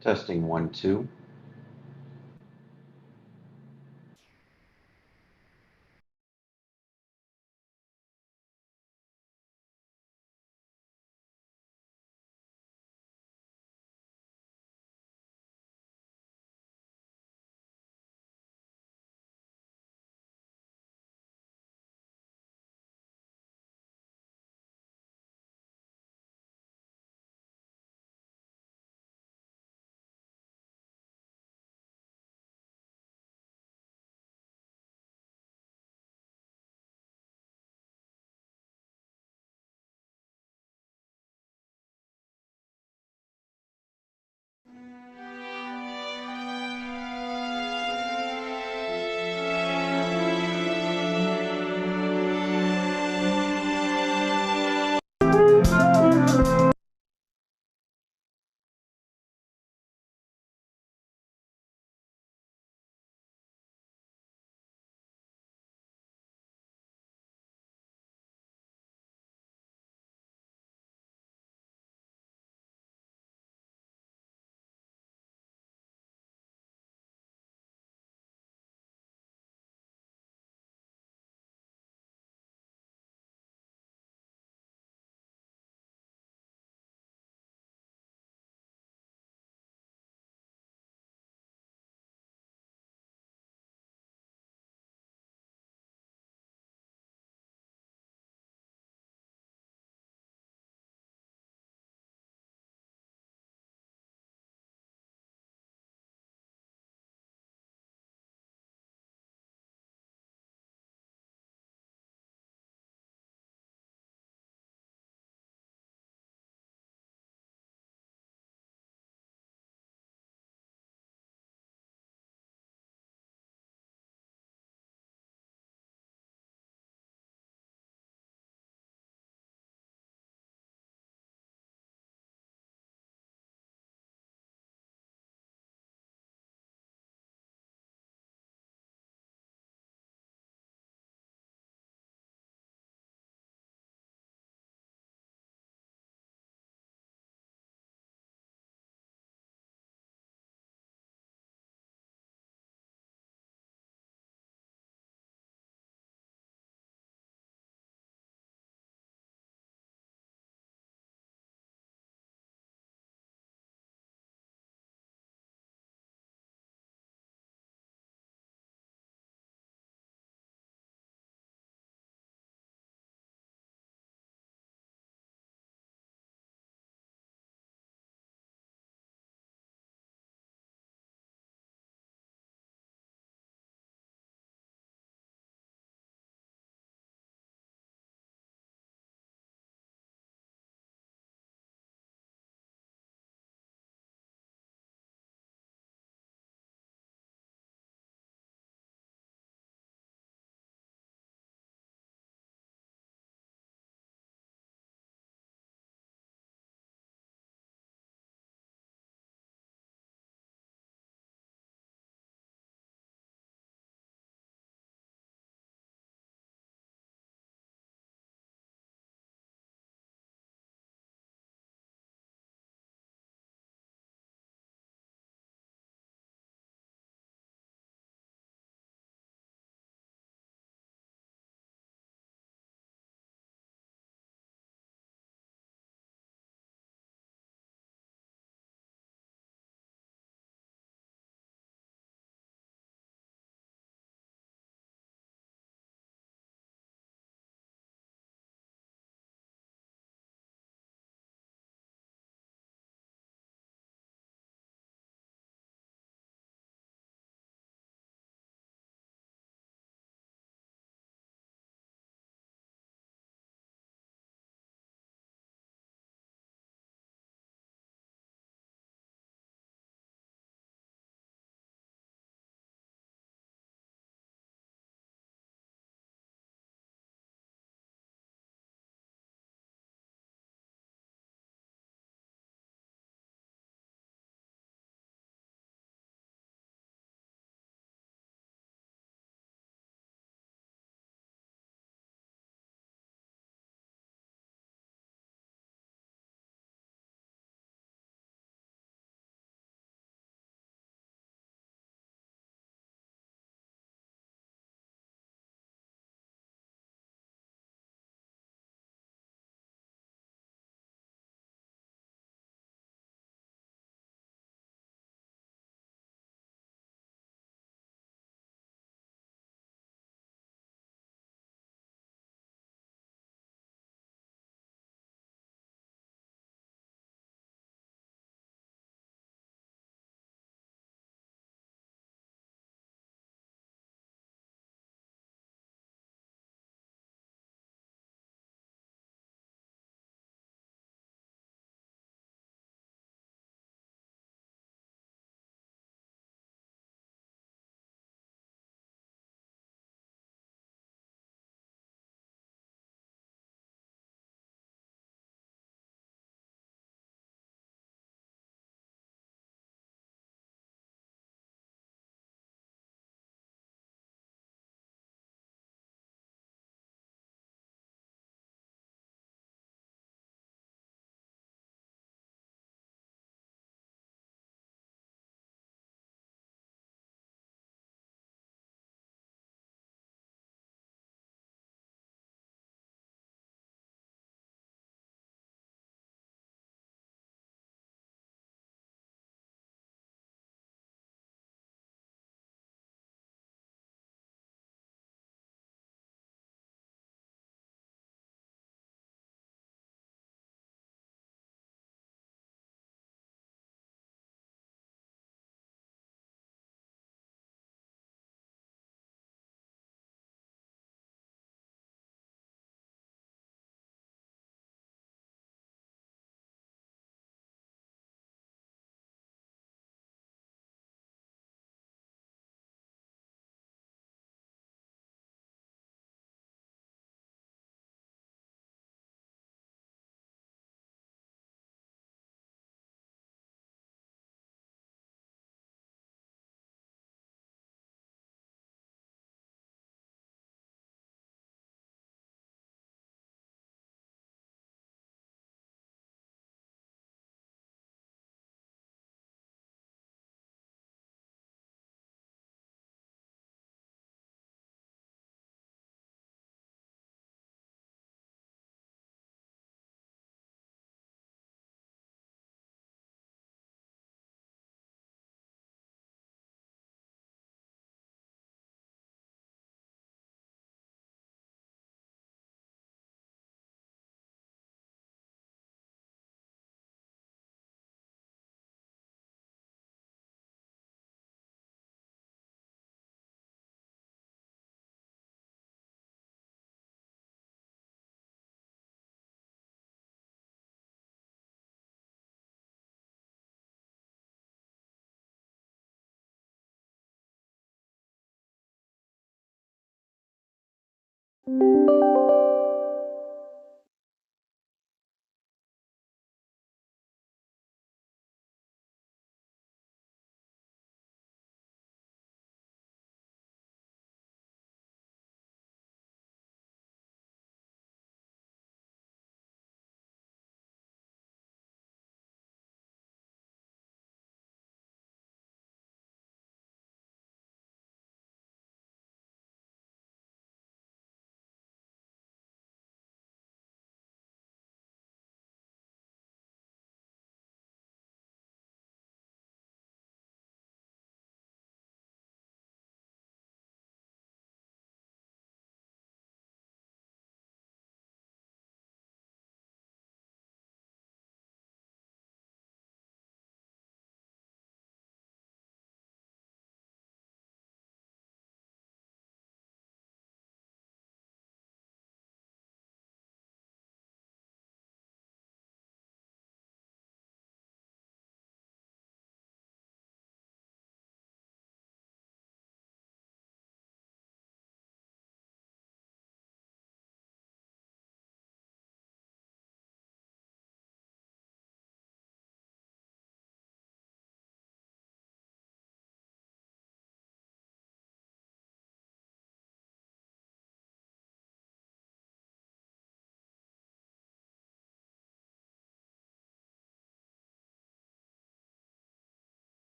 Testing 1, 2.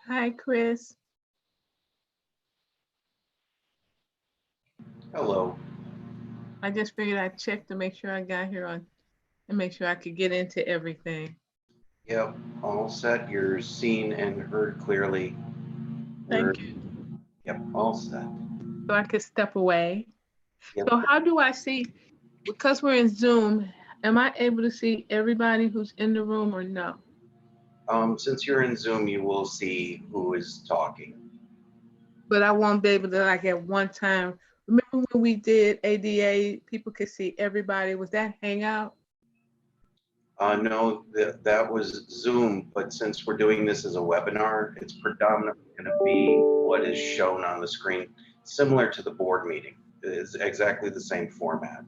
Hi, Chris. Hello. I just figured I'd check to make sure I got here on and make sure I could get into everything. Yep, all set. You're seen and heard clearly. We're, Thank you. yep, all set. So I could step away. Yep. So how do I see, because we're in Zoom, am I able to see everybody who's in the room or no? Since you're in Zoom, you will see who is talking. But I won't be able to like at one time. Remember when we did ADA, people could see everybody. Was that Hangout? No, that was Zoom, but since we're doing this as a webinar, it's predominantly going to be what is shown on the screen. similar to the board meeting. It's exactly the same format.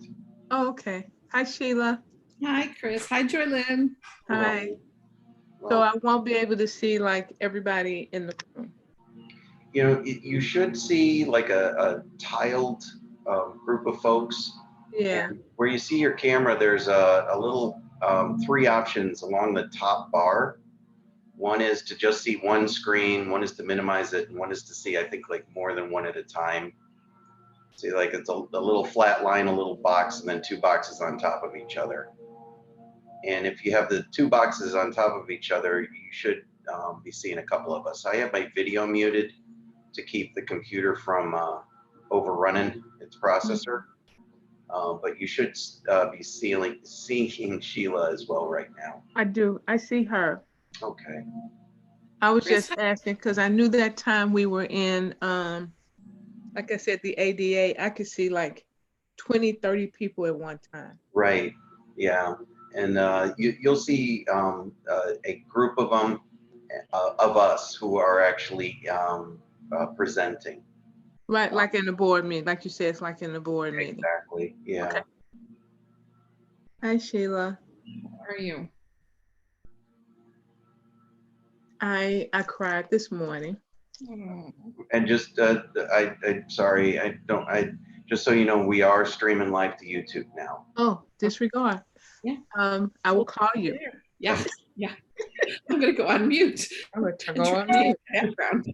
Oh, okay. Hi, Sheila. Hi, Chris. Hi, Joylyn. Hi. So Well, I won't be able to see like everybody in the room. you know, you should see like a tiled group of folks. Yeah. And where you see your camera, there's a little three options along the top bar. One is to just see one screen, one is to minimize it, and one is to see, I think, like more than one at a time. See, like it's a little flat line, a little box, and then two boxes on top of each other. And if you have the two boxes on top of each other, you should be seeing a couple of us. I have my video muted to keep the computer from overrunning its processor. But you should be seeing Sheila as well right now. I do. I see her. Okay. I was Chris, just asking because I knew that time we were in, like I said, the ADA, I could see like 20, 30 people at one time. Right. Yeah. And you'll see a group of them, of us who are actually presenting. Right, like in the board meeting, like you said, it's like in the board meeting. Exactly. Yeah. Okay. Hi, Sheila. how are you? I cried this morning. Oh, And just I'm sorry, just so you know, we are streaming live to YouTube now. Oh, disregard. Yeah. I will call you. yeah, yeah. I'm gonna go on mute. I'm going to and go try on to mute. background.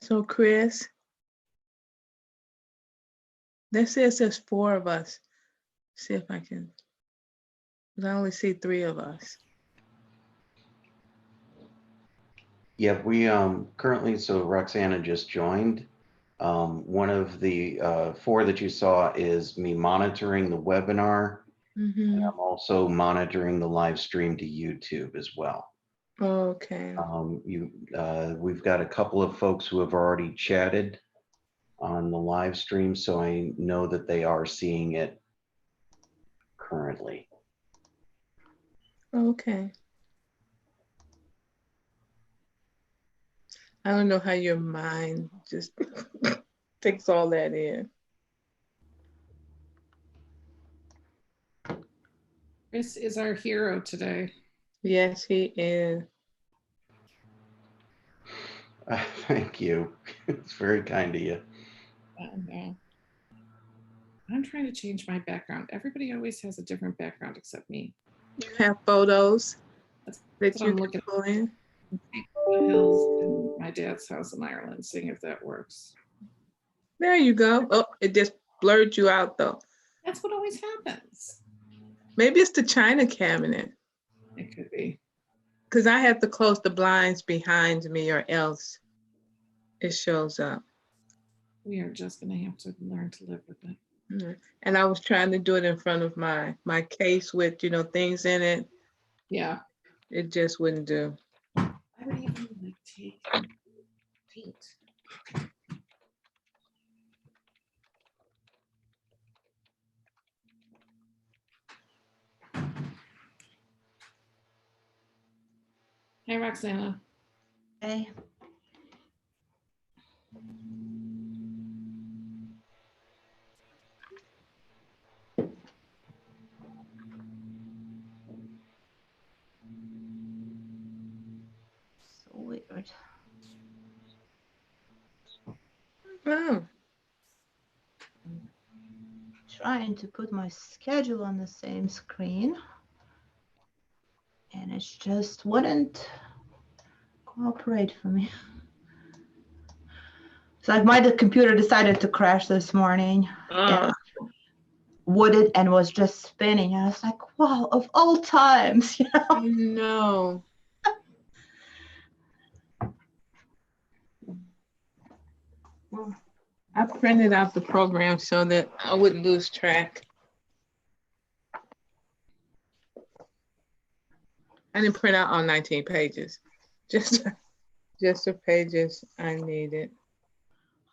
So Chris, that says there's 4 of us. See if I can, 'cause I only see 3 of us. Yeah, we currently, so Roxana just joined. One of the 4 that you saw is me monitoring the webinar. Mm-hmm. I'm also monitoring the live stream to YouTube as well. Okay. We've got a couple of folks who have already chatted on the live stream, so I know that they are seeing it currently. Okay. I don't know how your mind just takes all that in. Chris is our hero today. Yes, he is. Thank you. It's very kind of you. And, I'm trying to change my background. Everybody always has a different background except me. You have photos That's that what you I'm can looking pull in. at. The hills in my dad's house in Ireland, seeing if that works. There you go. Oh, it just blurred you out though. That's what always happens. Maybe it's the china cabinet, It could be. because I have to close the blinds behind me or else it shows up. We are just going to have to learn to live with it. Mhm. And I was trying to do it in front of my case with, things in it. Yeah. It just wouldn't do. I would even like take paint. Hey, Roxana. Okay. So weird. Oh, Trying to put my schedule on the same screen, and it just wouldn't cooperate for me. It's like my computer decided to crash this morning. And wouldn't, and was just spinning. I was like, wow, of all times, no. Well, I printed out the program so that I wouldn't lose track. I didn't print out all 19 pages, just the pages I needed.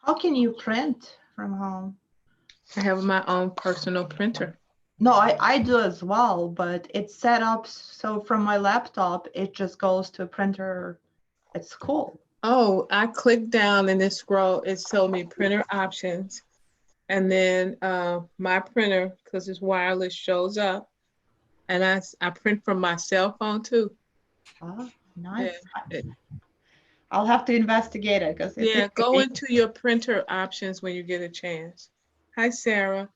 How can you print from home? I have my own personal printer. No, I do as well, but it's set up so from my laptop, it just goes to a printer at school. Oh, I clicked down and it showed me printer options. And then my printer, because it's wireless, shows up. And I print from my cell phone too. Oh, nice. Yeah. I'll have to investigate it because Go into your printer options when you get a chance. Hi, Sarah.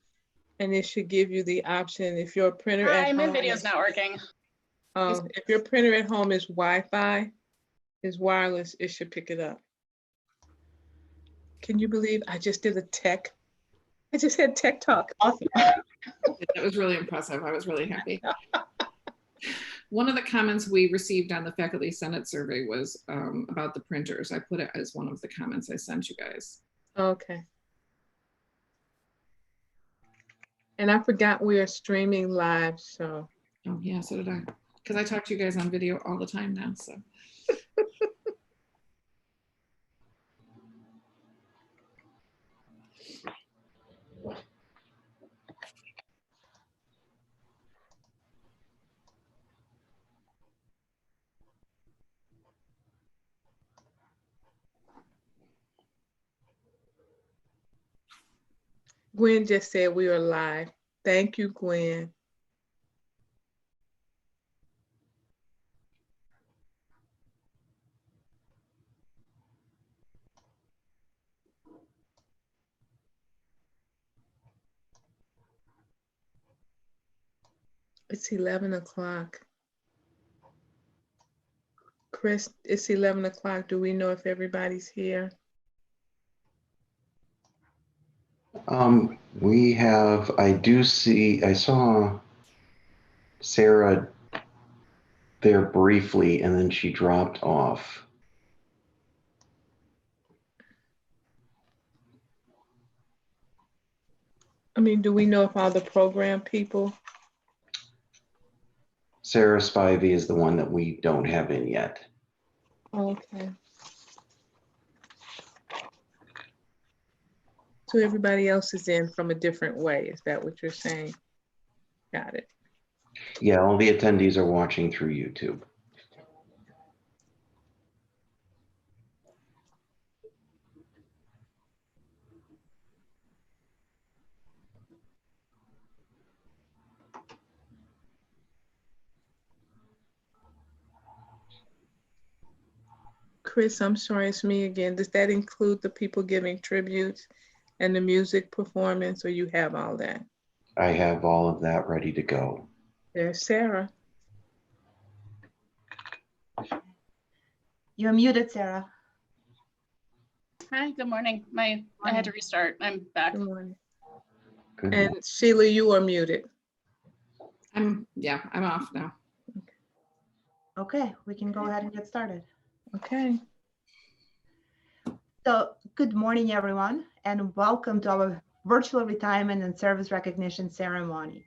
And it should give you the option if your printer at Hi, my home video's not working. if your printer at home is Wi-Fi, is wireless, it should pick it up. Can you believe I just did I just had tech talk. Awesome. That was really impressive. I was really happy. One of the comments we received on the Faculty Senate survey was about the printers. I put it as one of the comments I sent you guys. Okay. And I forgot we are streaming live, so. Oh yeah, so did I. Because I talk to you guys on video all the time now, so. Gwen just said we are live. Thank you, Gwen. It's 11 o'clock. Chris, it's 11 o'clock. Do we know if everybody's here? I saw Sarah there briefly and then she dropped off. I mean, do we know if all the program people? Sarah Spivey is the one that we don't have in yet. Okay. So everybody else is in from a different way. Is that what you're saying? Got it. Yeah, all the attendees are watching through YouTube. Chris, I'm sorry, it's me again. Does that include the people giving tributes and the music performance, or you have all that? I have all of that ready to go. There's Sarah. You're muted, Sarah. Hi, good morning. I had to restart. I'm back. Good morning. Good. And Sheila, you are muted. I'm off now. Okay, we can go ahead and get started. Okay. So good morning, everyone, and welcome to our virtual retirement and service recognition ceremony.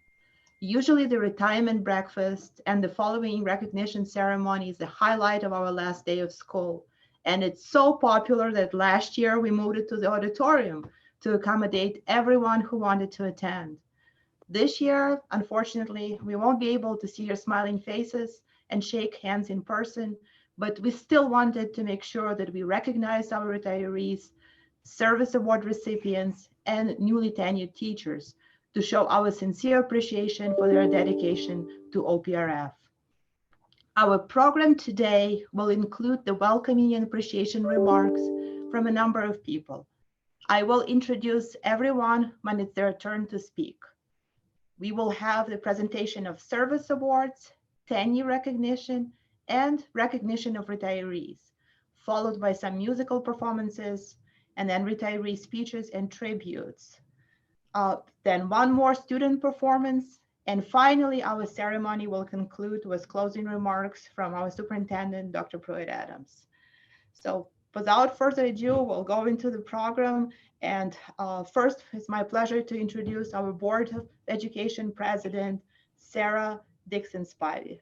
Usually the retirement breakfast and the following recognition ceremony is the highlight of our last day of school. And it's so popular that last year we moved it to the auditorium to accommodate everyone who wanted to attend. This year, unfortunately, we won't be able to see your smiling faces and shake hands in person, but we still wanted to make sure that we recognize our retirees, service award recipients, and newly tenured teachers to show our sincere appreciation for their dedication to OPRF. Our program today will include the welcoming and appreciation remarks from a number of people. I will introduce everyone when it's their turn to speak. We will have the presentation of service awards, tenure recognition, and recognition of retirees, followed by some musical performances, and then retiree speeches and tributes. Then one more student performance, and finally our ceremony will conclude with closing remarks from our superintendent, Dr. Pruitt Adams. So without further ado, we'll go into the program. And first, it's my pleasure to introduce our Board of Education President, Sarah Dixon Spivey.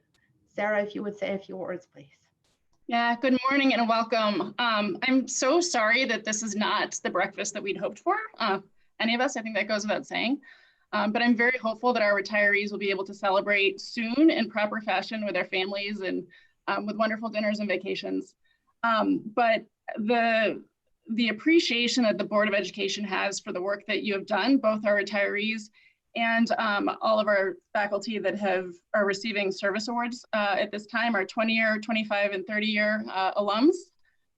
Sarah, if you would say a few words, please. Yeah, good morning and welcome. I'm so sorry that this is not the breakfast that we'd hoped for. Any of us, I think that goes without saying. But I'm very hopeful that our retirees will be able to celebrate soon in proper fashion with their families and with wonderful dinners and vacations. But the appreciation that the Board of Education has for the work that you have done, both our retirees and all of our faculty that are receiving service awards at this time, our 20-year, 25, and 30-year alums,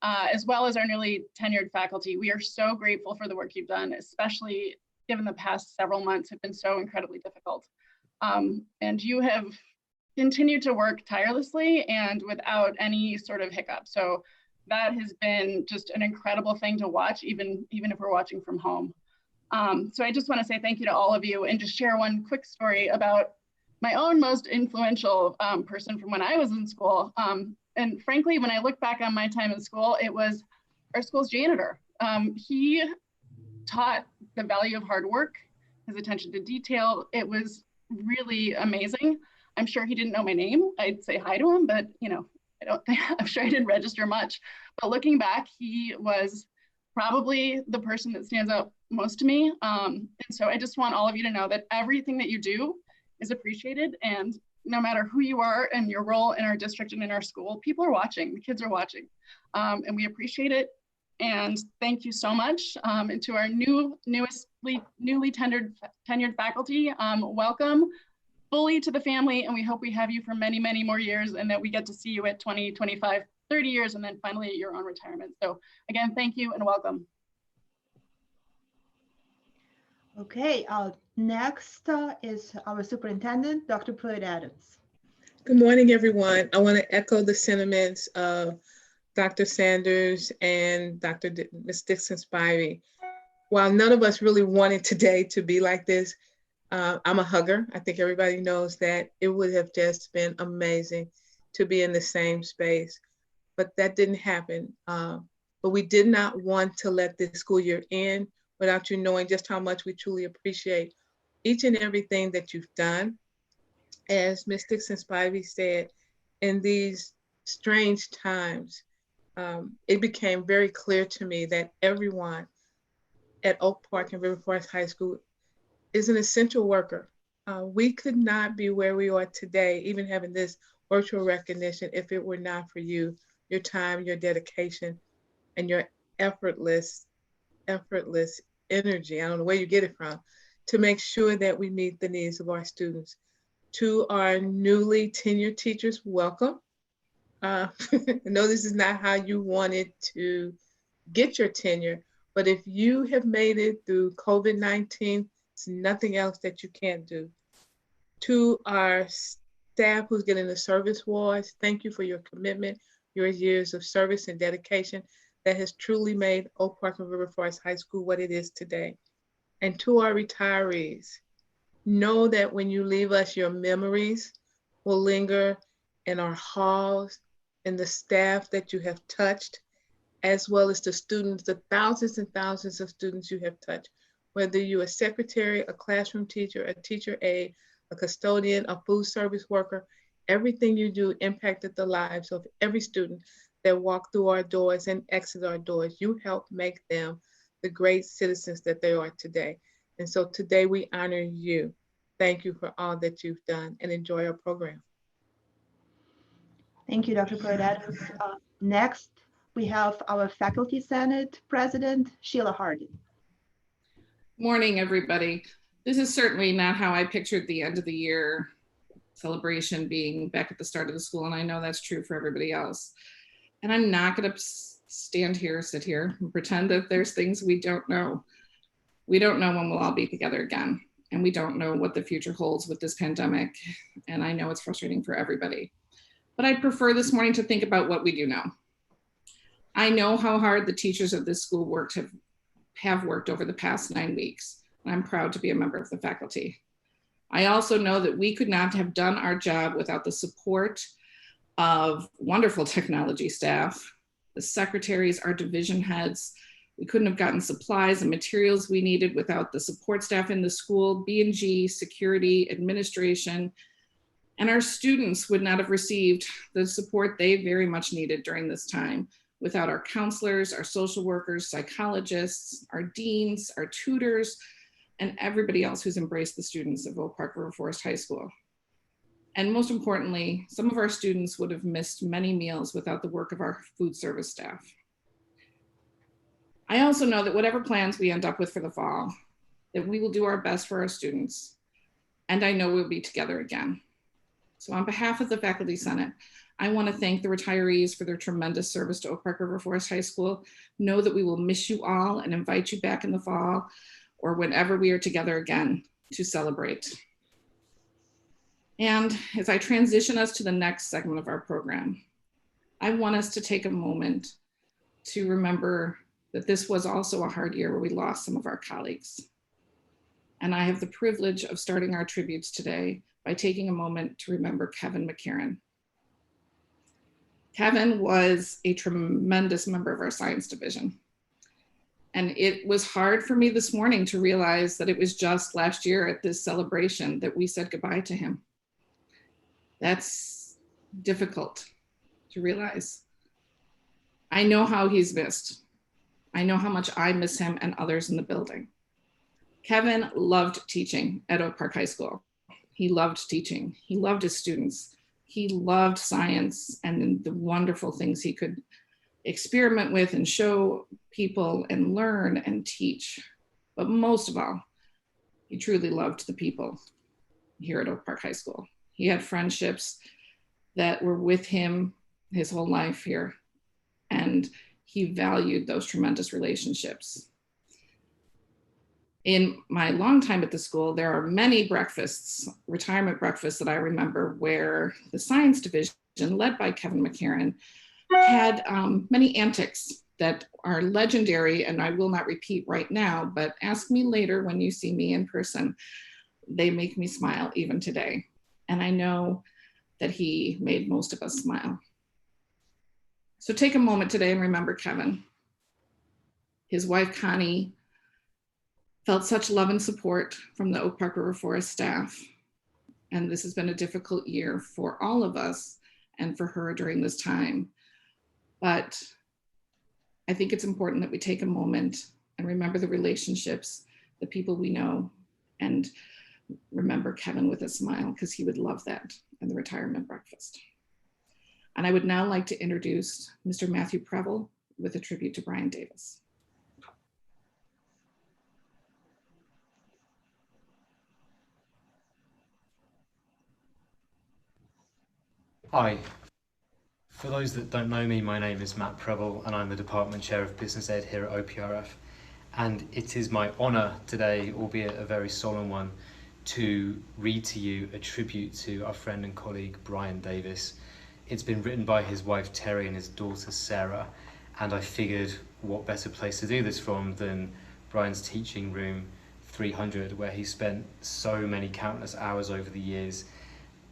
as well as our newly tenured faculty. We are so grateful for the work you've done, especially given the past several months have been so incredibly difficult. And you have continued to work tirelessly and without any sort of hiccup. So that has been just an incredible thing to watch, even if we're watching from home. So I just want to say thank you to all of you and just share one quick story about my own most influential person from when I was in school. And frankly, when I look back on my time in school, it was our school's janitor. He taught the value of hard work, his attention to detail. It was really amazing. I'm sure he didn't know my name. I'd say hi to him, but I'm sure I didn't register much. But looking back, he was probably the person that stands out most to me. And so I just want all of you to know that everything that you do is appreciated, and no matter who you are and your role in our district and in our school, people are watching, the kids are watching, and we appreciate it. And thank you so much. And to our newly tenured faculty, welcome fully to the family, and we hope we have you for many, many more years, and that we get to see you at 20, 25, 30 years, and then finally at your own retirement. So again, thank you and welcome. Okay, next is our superintendent, Dr. Pruitt Adams. Good morning, everyone. I want to echo the sentiments of Dr. Sanders and Ms. Dixon Spivey. while none of us really wanted today to be like this, I'm a hugger. I think everybody knows that. It would have just been amazing to be in the same space, but that didn't happen. But we did not want to let this school year end without you knowing just how much we truly appreciate each and everything that you've done. As Ms. Dixon-Spivey said, in these strange times, it became very clear to me that everyone at Oak Park and River Forest High School is an essential worker. We could not be where we are today, even having this virtual recognition, if it were not for you, your time, your dedication, and your effortless energy. I don't know where you get it from, to make sure that we meet the needs of our students. To our newly tenured teachers, welcome. I know this is not how you wanted to get your tenure, but if you have made it through COVID-19, it's nothing else that you can't do. To our staff who's getting the service awards, thank you for your commitment, your years of service and dedication that has truly made Oak Park and River Forest High School what it is today. And to our retirees, know that when you leave us, your memories will linger in our halls, and the staff that you have touched, as well as the students, the thousands and thousands of students you have touched, whether you're a secretary, a classroom teacher, a teacher aide, a custodian, a food service worker, everything you do impacted the lives of every student that walked through our doors and exit our doors. You helped make them the great citizens that they are today. And so today we honor you. Thank you for all that you've done, and enjoy our program. Thank you, Dr. Cordados. Next, we have our Faculty Senate President, Sheila Harding. Morning, everybody. This is certainly not how I pictured the end of the year celebration being back at the start of the school, and I know that's true for everybody else. And I'm not going to sit here and pretend that there's things we don't know. We don't know when we'll all be together again, and we don't know what the future holds with this pandemic. And I know it's frustrating for everybody, but I prefer this morning to think about what we do know. I know how hard the teachers of this school have worked over the past 9 weeks. I'm proud to be a member of the faculty. I also know that we could not have done our job without the support of wonderful technology staff, the secretaries, our division heads. We couldn't have gotten supplies and materials we needed without the support staff in the school, B&G, security, administration, and our students would not have received the support they very much needed during this time without our counselors, our social workers, psychologists, our deans, our tutors, and everybody else who's embraced the students of Oak Park River Forest High School. And most importantly, some of our students would have missed many meals without the work of our food service staff. I also know that whatever plans we end up with for the fall, that we will do our best for our students. And I know we'll be together again. So on behalf of the Faculty Senate, I want to thank the retirees for their tremendous service to Oak Park River Forest High School. Know that we will miss you all and invite you back in the fall or whenever we are together again to celebrate. And as I transition us to the next segment of our program, I want us to take a moment to remember that this was also a hard year where we lost some of our colleagues. And I have the privilege of starting our tributes today by taking a moment to remember Kevin McCarran. Kevin was a tremendous member of our science division. And it was hard for me this morning to realize that it was just last year at this celebration that we said goodbye to him. That's difficult to realize. I know how he's missed. I know how much I miss him and others in the building. Kevin loved teaching at Oak Park High School. He loved teaching. He loved his students. He loved science and the wonderful things he could experiment with and show people and learn and teach. But most of all, he truly loved the people here at Oak Park High School. He had friendships that were with him his whole life here, and he valued those tremendous relationships. In my long time at the school, there are many breakfasts, retirement breakfasts that I remember where the science division, led by Kevin McCarran, had many antics that are legendary, and I will not repeat right now, but ask me later when you see me in person. They make me smile even today. And I know that he made most of us smile. So take a moment today and remember Kevin. His wife, Connie, felt such love and support from the Oak Park River Forest staff. And this has been a difficult year for all of us and for her during this time. But I think it's important that we take a moment and remember the relationships, the people we know, and remember Kevin with a smile, because he would love that in the retirement breakfast. And I would now like to introduce Mr. Matthew Preble with a tribute to Brian Davis. Hi. For those that don't know me, my name is Matt Preble and I'm the Department Chair of Business Ed here at OPRF. And it is my honour today, albeit a very solemn one, to read to you a tribute to our friend and colleague Brian Davis. It's been written by his wife Terry and his daughter Sarah, and I figured what better place to do this from than Brian's teaching room 300, where he spent so many countless hours over the years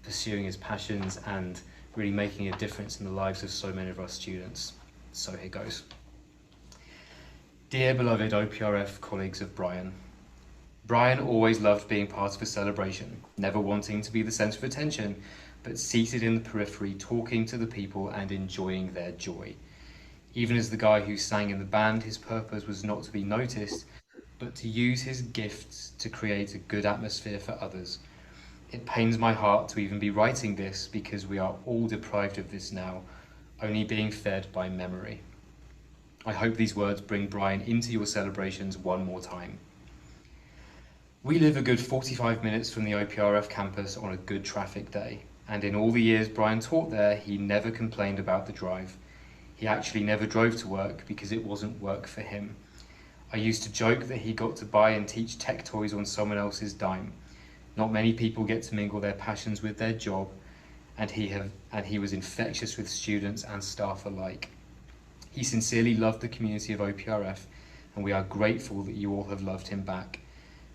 pursuing his passions and really making a difference in the lives of so many of our students. So here goes. Dear beloved OPRF colleagues of Brian, Brian always loved being part of a celebration, never wanting to be the centre of attention, but seated in the periphery, talking to the people and enjoying their joy. Even as the guy who sang in the band, his purpose was not to be noticed, but to use his gifts to create a good atmosphere for others. It pains my heart to even be writing this because we are all deprived of this now, only being fed by memory. I hope these words bring Brian into your celebrations one more time. We live a good 45 minutes from the OPRF campus on a good traffic day, and in all the years Brian taught there, he never complained about the drive. He actually never drove to work because it wasn't work for him. I used to joke that he got to buy and teach tech toys on someone else's dime. Not many people get to mingle their passions with their job, and he was infectious with students and staff alike. He sincerely loved the community of OPRF, and we are grateful that you all have loved him back.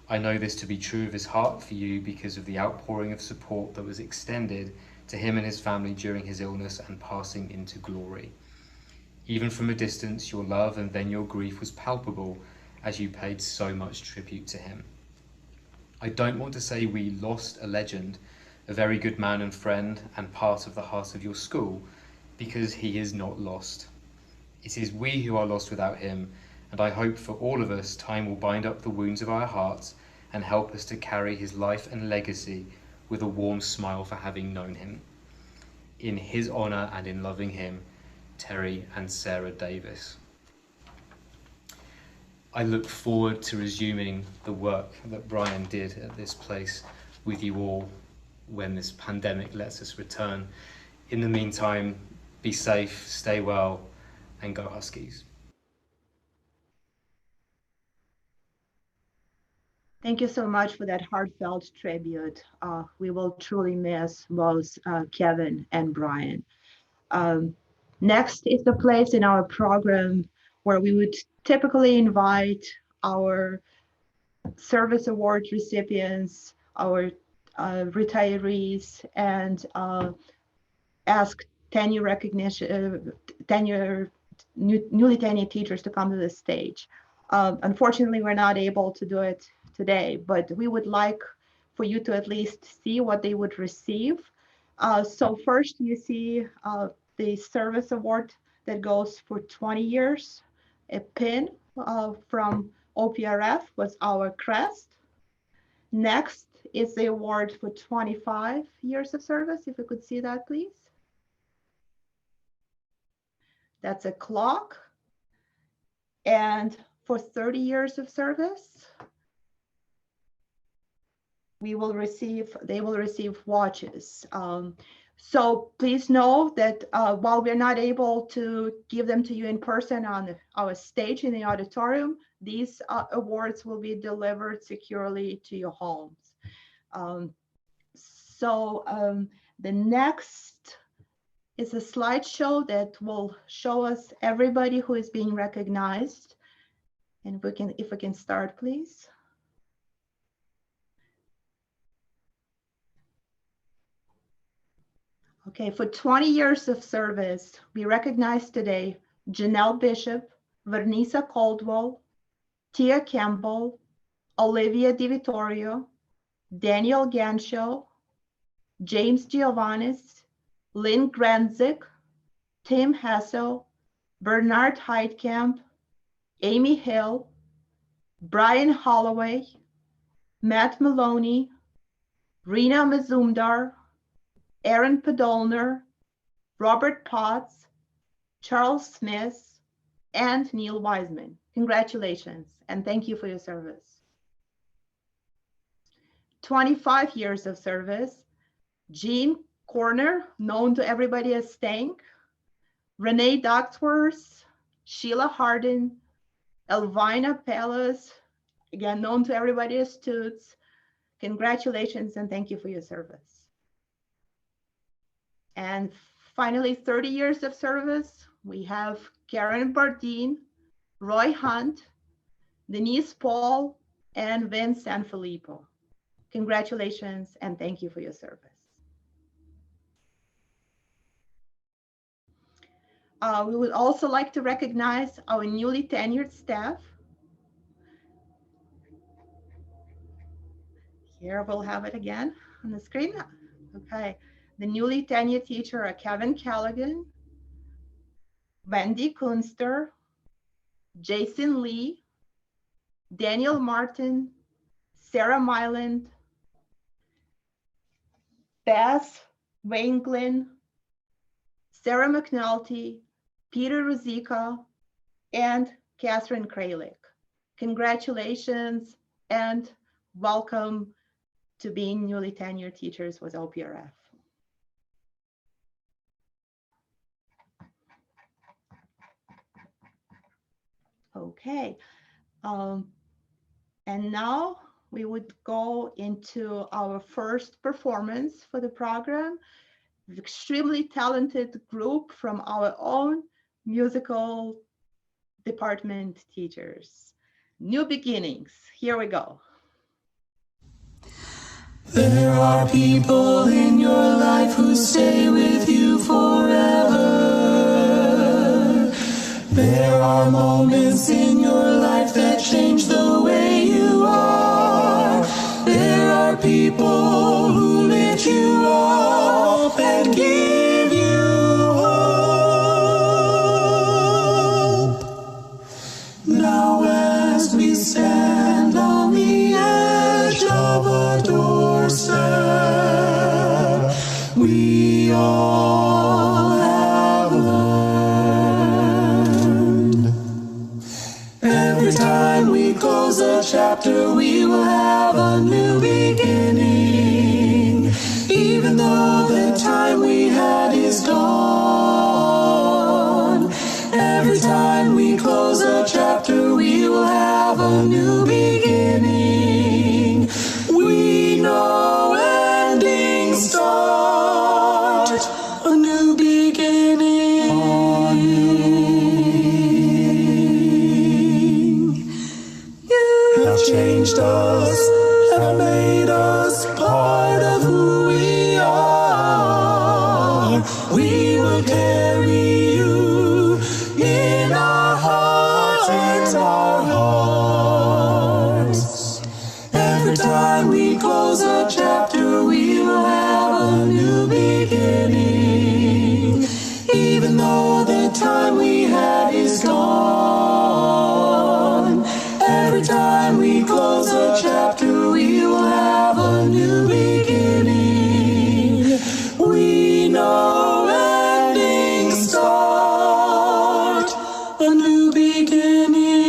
I know this to be true of his heart for you because of the outpouring of support that was extended to him and his family during his illness and passing into glory. Even from a distance, your love and then your grief was palpable as you paid so much tribute to him. I don't want to say we lost a legend, a very good man and friend and part of the heart of your school, because he is not lost. It is we who are lost without him, and I hope for all of us time will bind up the wounds of our hearts and help us to carry his life and legacy with a warm smile for having known him. In his honour and in loving him, Terry and Sarah Davis. I look forward to resuming the work that Brian did at this place with you all when this pandemic lets us return. In the meantime, be safe, stay well, and go Huskies. Thank you so much for that heartfelt tribute. We will truly miss both Kevin and Brian. Next is the place in our program where we would typically invite our service award recipients, our retirees, and ask newly tenured teachers to come to the stage. Unfortunately, we're not able to do it today, but we would like for you to at least see what they would receive. So first you see the service award that goes for 20 years. A pin from OPRF was our crest. Next is the award for 25 years of service. If we could see that, please. That's a clock. And for 30 years of service, they will receive watches. So please know that while we're not able to give them to you in person on our stage in the auditorium, these awards will be delivered securely to your homes. The next is a slideshow that will show us everybody who is being recognized. And if we can start, please. Okay, for 20 years of service, we recognize today Janelle Bishop, Vernisa Caldwell, Tia Campbell, Olivia DiVittorio, Daniel Ganshow, James Giovannis, Lynn Granzik, Tim Hassel, Bernard Heidkamp, Amy Hill, Brian Holloway, Matt Maloney, Rena Mazumdar, Aaron Podolner, Robert Potts, Charles Smith, and Neil Wiseman. Congratulations, and thank you for your service. 25 years of service, Jean Corner, known to everybody as Stank, Renee Ducksworth, Sheila Hardin, Elvina Pellis, again, known to everybody as Toots. Congratulations, and thank you for your service. And finally, 30 years of service, we have Karen Bardeen, Roy Hunt, Denise Paul, and Vince Sanfilippo. Congratulations, and thank you for your service. We would also like to recognize our newly tenured staff. Here we'll have it again on the screen. Okay. The newly tenured teacher are Kevin Callaghan, Wendy Kunster, Jason Lee, Daniel Martin, Sarah Myland, Beth Wanglin, Sarah McNulty, Peter Ruzicka, and Catherine Kralik. Congratulations and welcome to being newly tenured teachers with OPRF. Okay, and now we would go into our first performance for the program. Extremely talented group from our own musical department teachers. New Beginnings, here we go. There are people in your life who stay with you forever. There are moments in your life that change the way you are. There are people who lift you up and give you hope. Now as we stand on the edge of a doorstep, we all have learned. Every time we close a chapter, we will have a new beginning. Even though the time we had is gone. Every time we close a chapter, we will have a new beginning. We know endings start, a new beginning. You have changed us, have made us part of who we are. We will carry you in our hearts and our hearts. Every time we close a chapter, we will have a new beginning. Even though the time we had is gone. Every time we close a chapter, we will have a new beginning. We know endings start, a new beginning.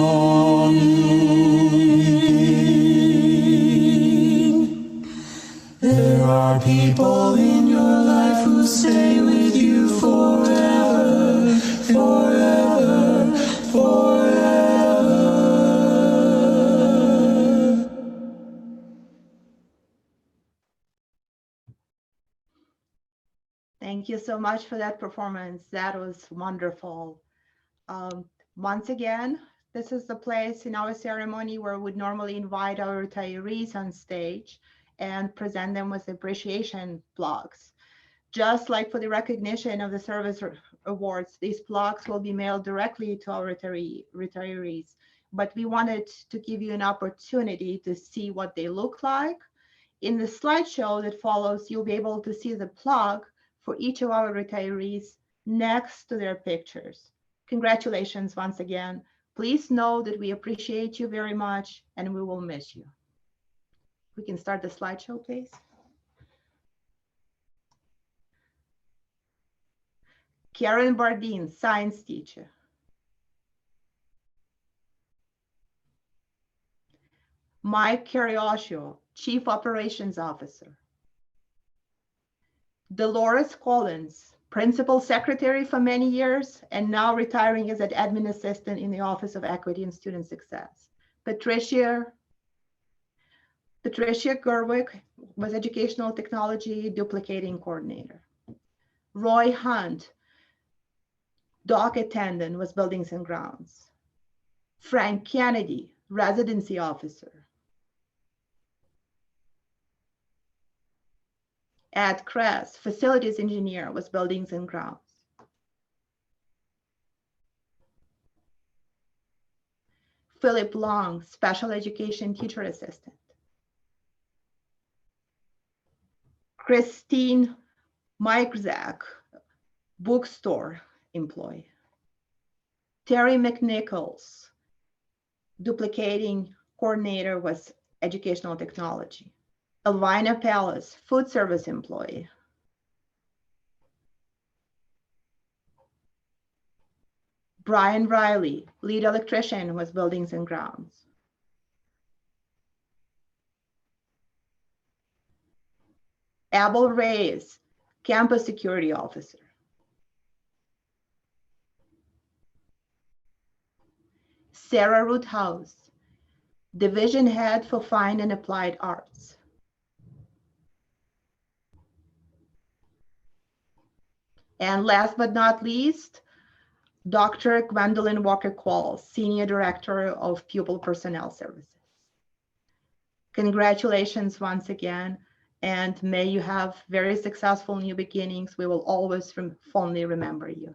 Thank you so much for that performance. That was wonderful. Once again, this is the place in our ceremony where we'd normally invite our retirees on stage and present them with appreciation plaques. Just like for the recognition of the service awards, these plaques will be mailed directly to our retirees. But we wanted to give you an opportunity to see what they look like. In the slideshow that follows, you'll be able to see the plaque for each of our retirees next to their pictures. Congratulations once again. Please know that we appreciate you very much and we will miss you. We can start the slideshow, please. Karen Bardeen, science teacher. Mike Carioscio, Chief Operations Officer. Dolores Collins, Principal Secretary for many years and now retiring as an admin assistant in the Office of Equity and Student Success. Patricia Gerwick was Educational Technology Duplicating Coordinator. Roy Hunt, dock attendant, was Buildings and Grounds. Frank Kennedy, Residency Officer. Ed Kress, Facilities Engineer, was Buildings and Grounds. Philip Long, Special Education Teacher Assistant. Christine Mikrzak, Bookstore Employee. Terry McNichols, Duplicating Coordinator, was Educational Technology. Elvina Palace, Food Service Employee. Brian Riley, Lead Electrician, was Buildings and Grounds. Abel Reyes, Campus Security Officer. Sarah Roothouse, Division Head for Fine and Applied Arts. And last but not least, Dr. Gwendolyn Walker-Qualls, Senior Director of Pupil Personnel Services. Congratulations once again, and may you have very successful new beginnings. We will always fondly remember you.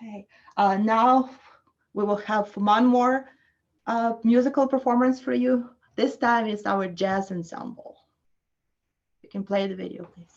Okay, now we will have one more musical performance for you. This time it's our jazz ensemble. You can play the video, please.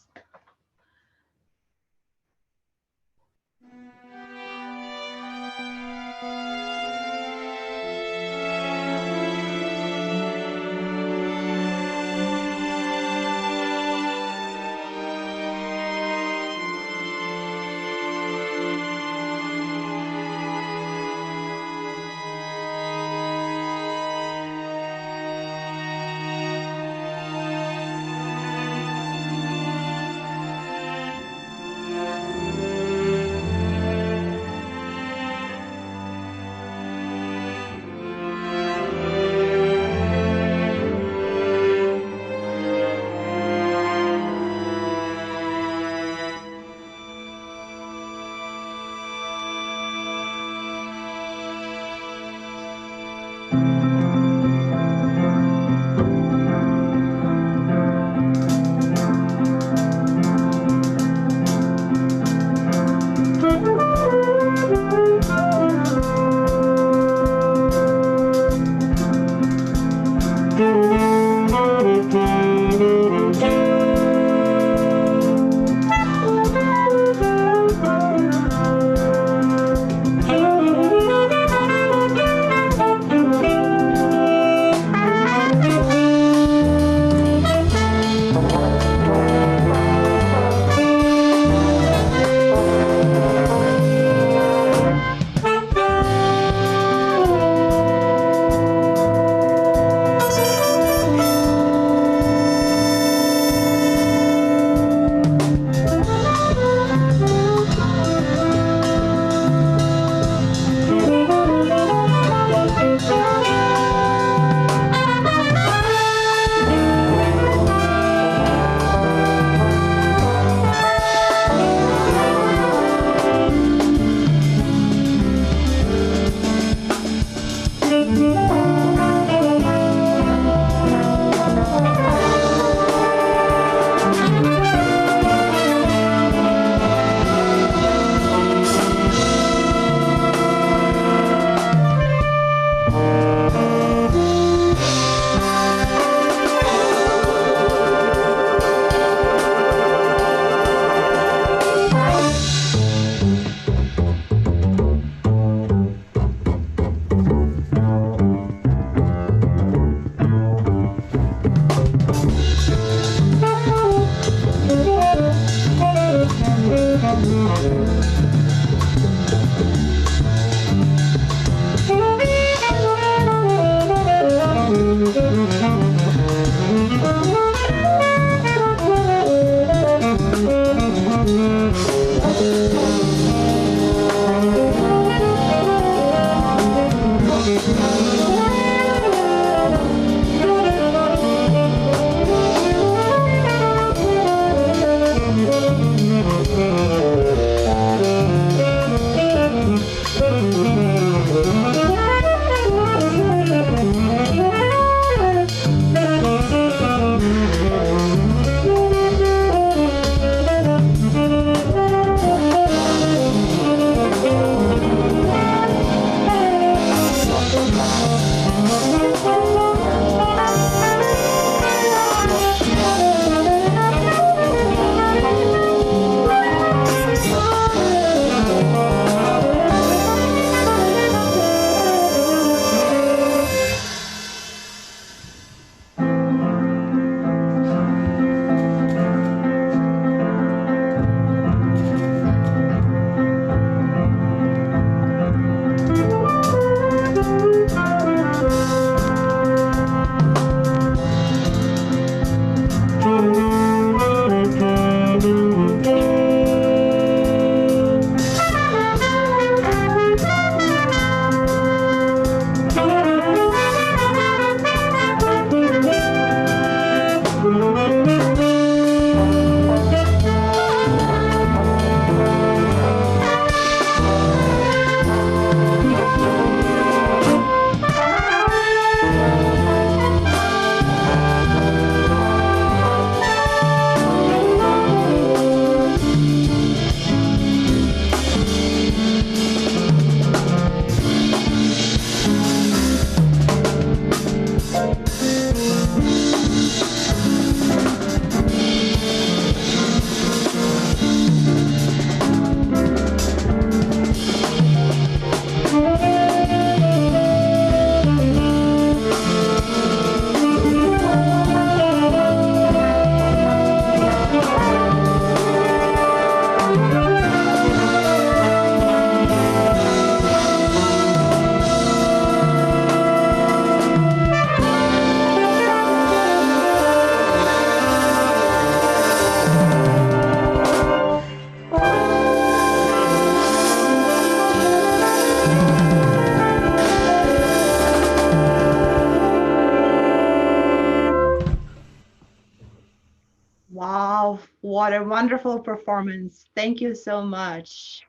Wow, what a wonderful performance. Thank you so much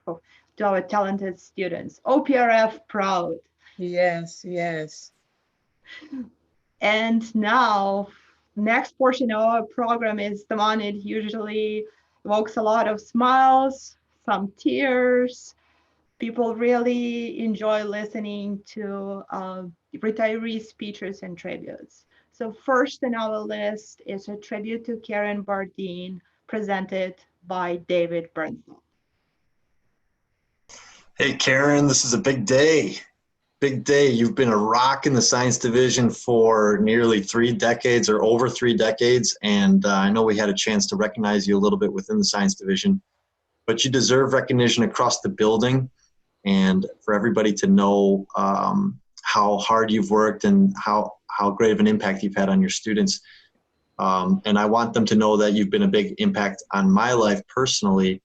to our talented students. OPRF proud. Yes, yes. And now, next portion of our program is the one it usually evokes a lot of smiles, some tears. People really enjoy listening to retiree speeches and tributes. So first on our list is a tribute to Karen Bardeen, presented by David Bernthal. Hey, Karen, this is a big day. Big day. You've been a rock in the science division for nearly 3 decades or over 3 decades. And I know we had a chance to recognize you a little bit within the science division, but you deserve recognition across the building and for everybody to know how hard you've worked and how great of an impact you've had on your students. And I want them to know that you've been a big impact on my life personally.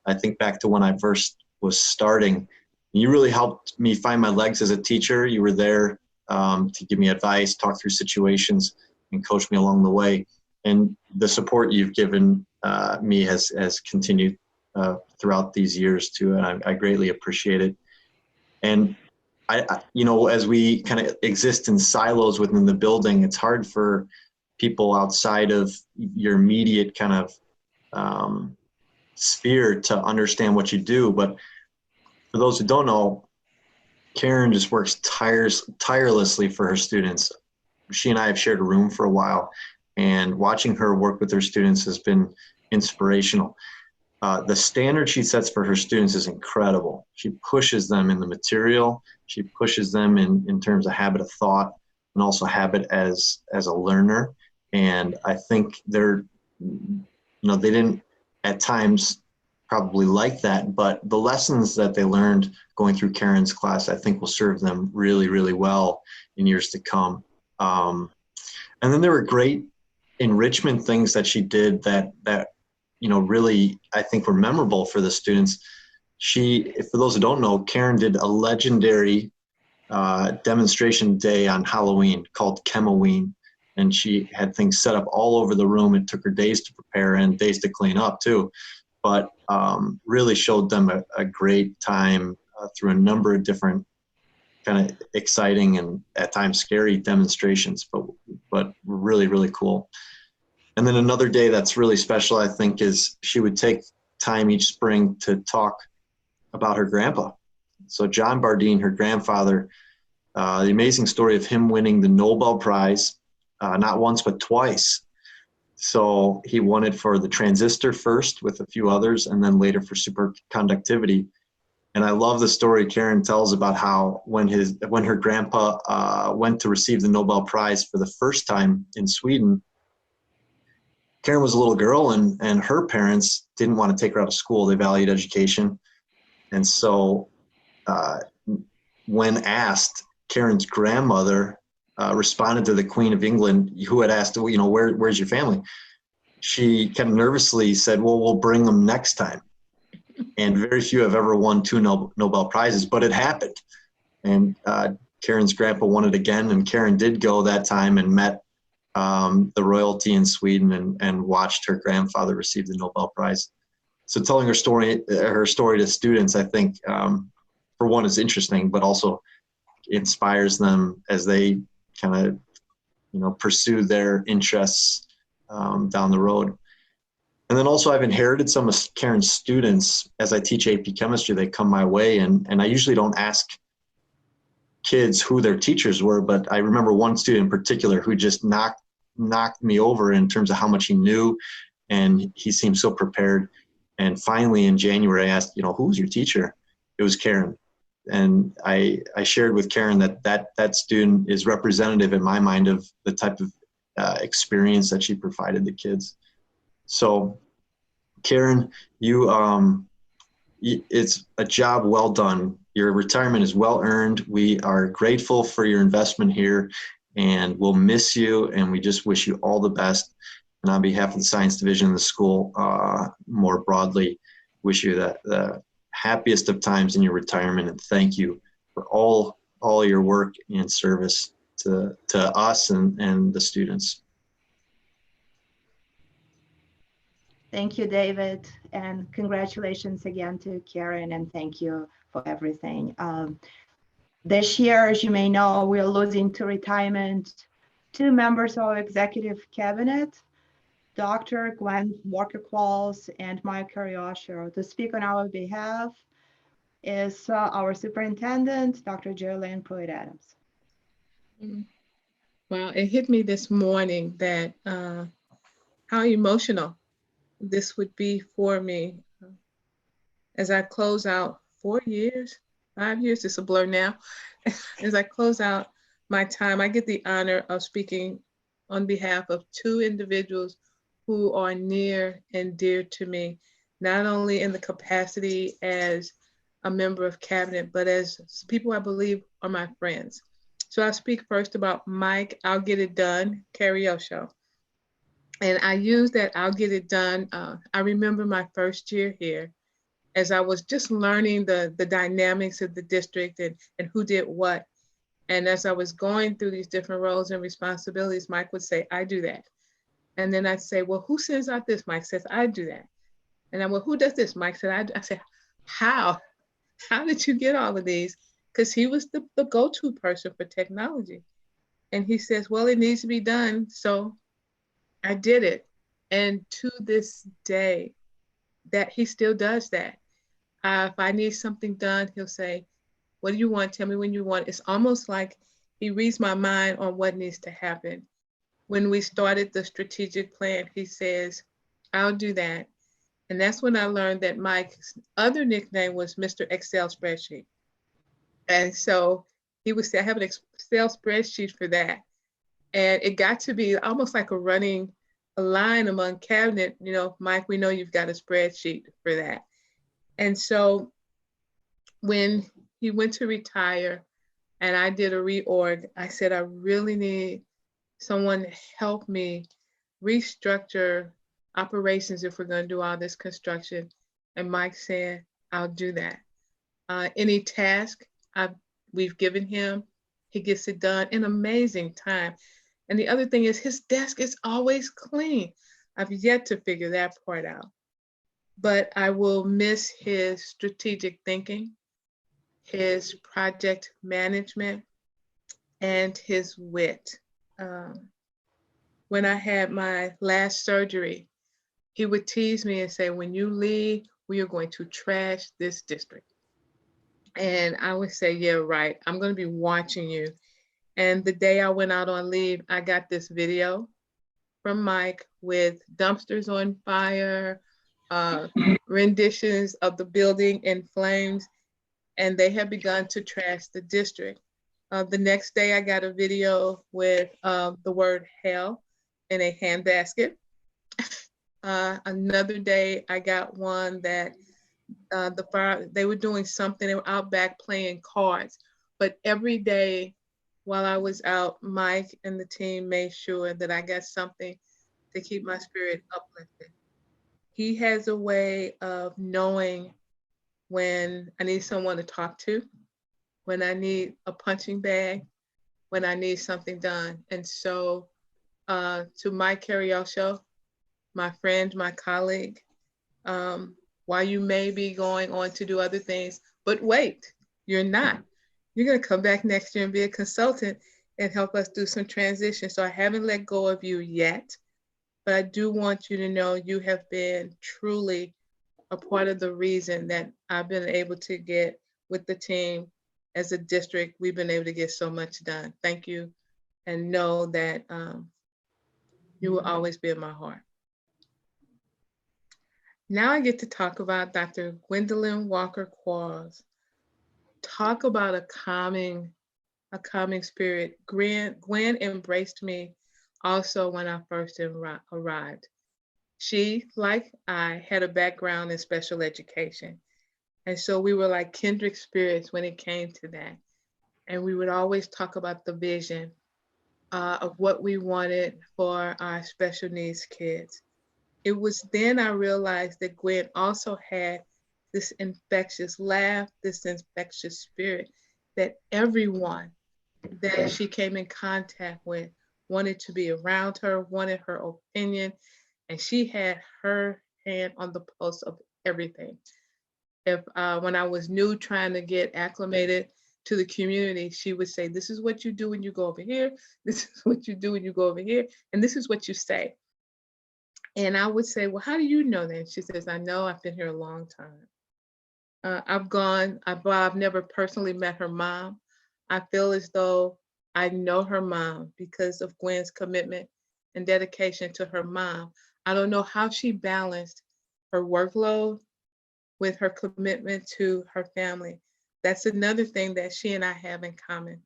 I think back to when I first was starting. You really helped me find my legs as a teacher. You were there to give me advice, talk through situations, and coach me along the way. And the support you've given me has continued throughout these years too, and I greatly appreciate it. And you know, as we kind of exist in silos within the building, it's hard for people outside of your immediate kind of sphere to understand what you do. But for those who don't know, Karen just works tirelessly for her students. She and I have shared a room for a while, and watching her work with her students has been inspirational. The standard she sets for her students is incredible. She pushes them in the material. She pushes them in terms of habit of thought and also habit as a learner. And I think they didn't at times probably like that, but the lessons that they learned going through Karen's class, I think will serve them really, really well in years to come. And then there were great enrichment things that she did that really, I think, were memorable for the students. For those who don't know, Karen did a legendary demonstration day on Halloween called Chemoween, and she had things set up all over the room. It took her days to prepare and days to clean up too, but really showed them a great time through a number of different kind of exciting and at times scary demonstrations, but really, really cool. And then another day that's really special, I think, is she would take time each spring to talk about her grandpa. So John Bardeen, her grandfather, the amazing story of him winning the Nobel Prize, not once but twice. So he won it for the transistor first with a few others, and then later for superconductivity. And I love the story Karen tells about how when her grandpa went to receive the Nobel Prize for the first time in Sweden, Karen was a little girl, and her parents didn't want to take her out of school. They valued education. And so when asked, Karen's grandmother responded to the Queen of England, who had asked, where's your family? She kind of nervously said, well, we'll bring them next time. And very few have ever won 2 Nobel Prizes, but it happened. And Karen's grandpa won it again, and Karen did go that time and met the royalty in Sweden and watched her grandfather receive the Nobel Prize. So telling her story to students, I think, for one, is interesting, but also inspires them as they kind of, pursue their interests down the road. And then also I've inherited some of Karen's students. As I teach AP chemistry, they come my way, and I usually don't ask kids who their teachers were, but I remember one student in particular who just knocked me over in terms of how much he knew, and he seemed so prepared. And finally in January, I asked, who was your teacher? It was Karen. And I shared with Karen that student is representative in my mind of the type of experience that she provided the kids. So Karen, it's a job well done. Your retirement is well earned. We are grateful for your investment here, and we'll miss you, and we just wish you all the best. And on behalf of the Science Division of the school, more broadly, wish you the happiest of times in your retirement, and thank you for all your work and service to us and the students. Thank you, David, and congratulations again to Karen, and thank you for everything. This year, as you may know, we are losing to retirement 2 members of our executive cabinet, Dr. Gwen Walker-Qualls and Mike Ariascio. To speak on our behalf is our superintendent, Dr. Geraldine Pruitt-Adams. Well, it hit me this morning that how emotional this would be for me as I close out 4 years, 5 years, it's a blur now. As I close out my time, I get the honor of speaking on behalf of 2 individuals who are near and dear to me, not only in the capacity as a member of cabinet, but as people I believe are my friends. So I'll speak first about Mike, I'll get it done, Ariascio. And I use that I'll get it done. I remember my first year here as I was just learning the dynamics of the district and who did what. And as I was going through these different roles and responsibilities, Mike would say, I do that. And then I'd say, well, who sends out this? Mike says, I do that. And I'm, well, who does this? Mike said, I do. I said, how? How did you get all of these? Because he was the go-to person for technology. And he says, well, it needs to be done. So I did it. And to this day, that he still does that. If I need something done, he'll say, what do you want? Tell me when you want. It's almost like he reads my mind on what needs to happen. When we started the strategic plan, he says, I'll do that. And that's when I learned that Mike's other nickname was Mr. Excel spreadsheet. And so he would say, I have an Excel spreadsheet for that. And it got to be almost like a line among cabinet, Mike, we know you've got a spreadsheet for that. And so when he went to retire and I did a reorg, I said, I really need someone to help me restructure operations if we're going to do all this construction. And Mike said, I'll do that. Any task we've given him, he gets it done in amazing time. And the other thing is his desk is always clean. I've yet to figure that part out. But I will miss his strategic thinking, his project management, and his wit. When I had my last surgery, he would tease me and say, when you leave, we are going to trash this district. And I would say, yeah, right. I'm going to be watching you. And the day I went out on leave, I got this video from Mike with dumpsters on fire, renditions of the building in flames, and they had begun to trash the district. The next day, I got a video with the word hell in a handbasket. Another day, I got one that they were doing something, they were out back playing cards. But every day while I was out, Mike and the team made sure that I got something to keep my spirit uplifted. He has a way of knowing when I need someone to talk to, when I need a punching bag, when I need something done. And so to Mike Carriosho, my friend, my colleague, while you may be going on to do other things, but wait, you're not. You're gonna come back next year and be a consultant and help us do some transition. So I haven't let go of you yet, but I do want you to know you have been truly a part of the reason that I've been able to get with the team as a district. We've been able to get so much done. Thank you, and know that you will always be in my heart. Now I get to talk about Dr. Gwendolyn Walker-Quarles. Talk about a calming spirit. Gwen embraced me also when I first arrived. She, like I, had a background in special education. And so we were like kindred spirits when it came to that. And we would always talk about the vision of what we wanted for our special needs kids. It was then I realized that Gwen also had this infectious laugh, this infectious spirit that everyone that she came in contact with wanted to be around her, wanted her opinion, and she had her hand on the pulse of everything. If when I was new trying to get acclimated to the community, she would say, this is what you do when you go over here, this is what you do when you go over here, and this is what you say. And I would say, well, how do you know that? And she says, I know, I've been here a long time. I've never personally met her mom. I feel as though I know her mom because of Gwen's commitment and dedication to her mom. I don't know how she balanced her workload with her commitment to her family. That's another thing that she and I have in common,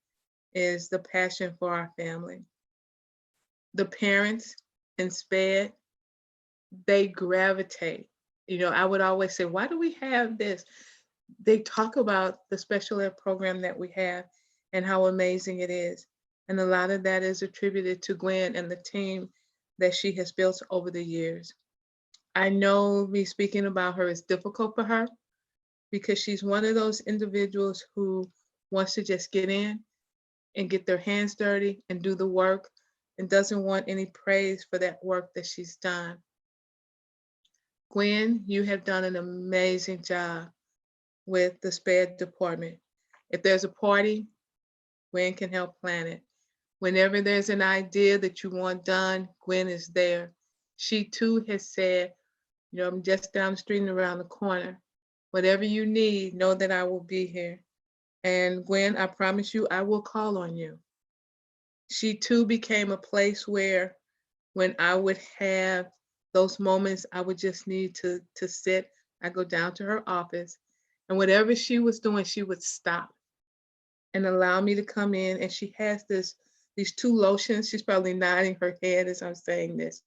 is the passion for our family. The parents in SPED, they gravitate. You know, I would always say, why do we have this? They talk about the special ed program that we have and how amazing it is. And a lot of that is attributed to Gwen and the team that she has built over the years. I know me speaking about her is difficult for her because she's one of those individuals who wants to just get in and get their hands dirty and do the work and doesn't want any praise for that work that she's done. Gwen, you have done an amazing job with the SPED department. If there's a party, Gwen can help plan it. Whenever there's an idea that you want done, Gwen is there. She too has said, you know, I'm just down the street and around the corner. Whatever you need, know that I will be here. And Gwen, I promise you, I will call on you. She too became a place where when I would have those moments, I would just need to sit. I go down to her office, and whatever she was doing, she would stop and allow me to come in. And she has these two lotions. She's probably nodding her head as I'm saying this,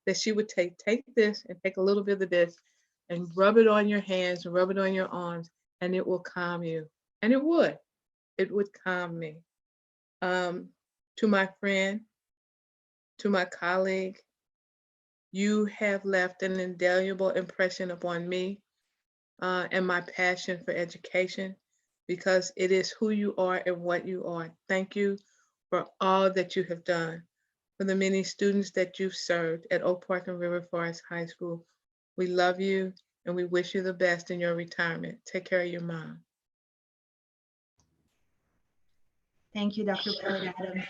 that she would take this and take a little bit of this and rub it on your hands and rub it on your arms, and it will calm you. And it would calm me. To my friend, to my colleague, you have left an indelible impression upon me and my passion for education, because it is who you are and what you are. Thank you for all that you have done, for the many students that you've served at Oak Park and River Forest High School. We love you and we wish you the best in your retirement. Take care of your mom. Thank you, Dr. Pruitt-Adams.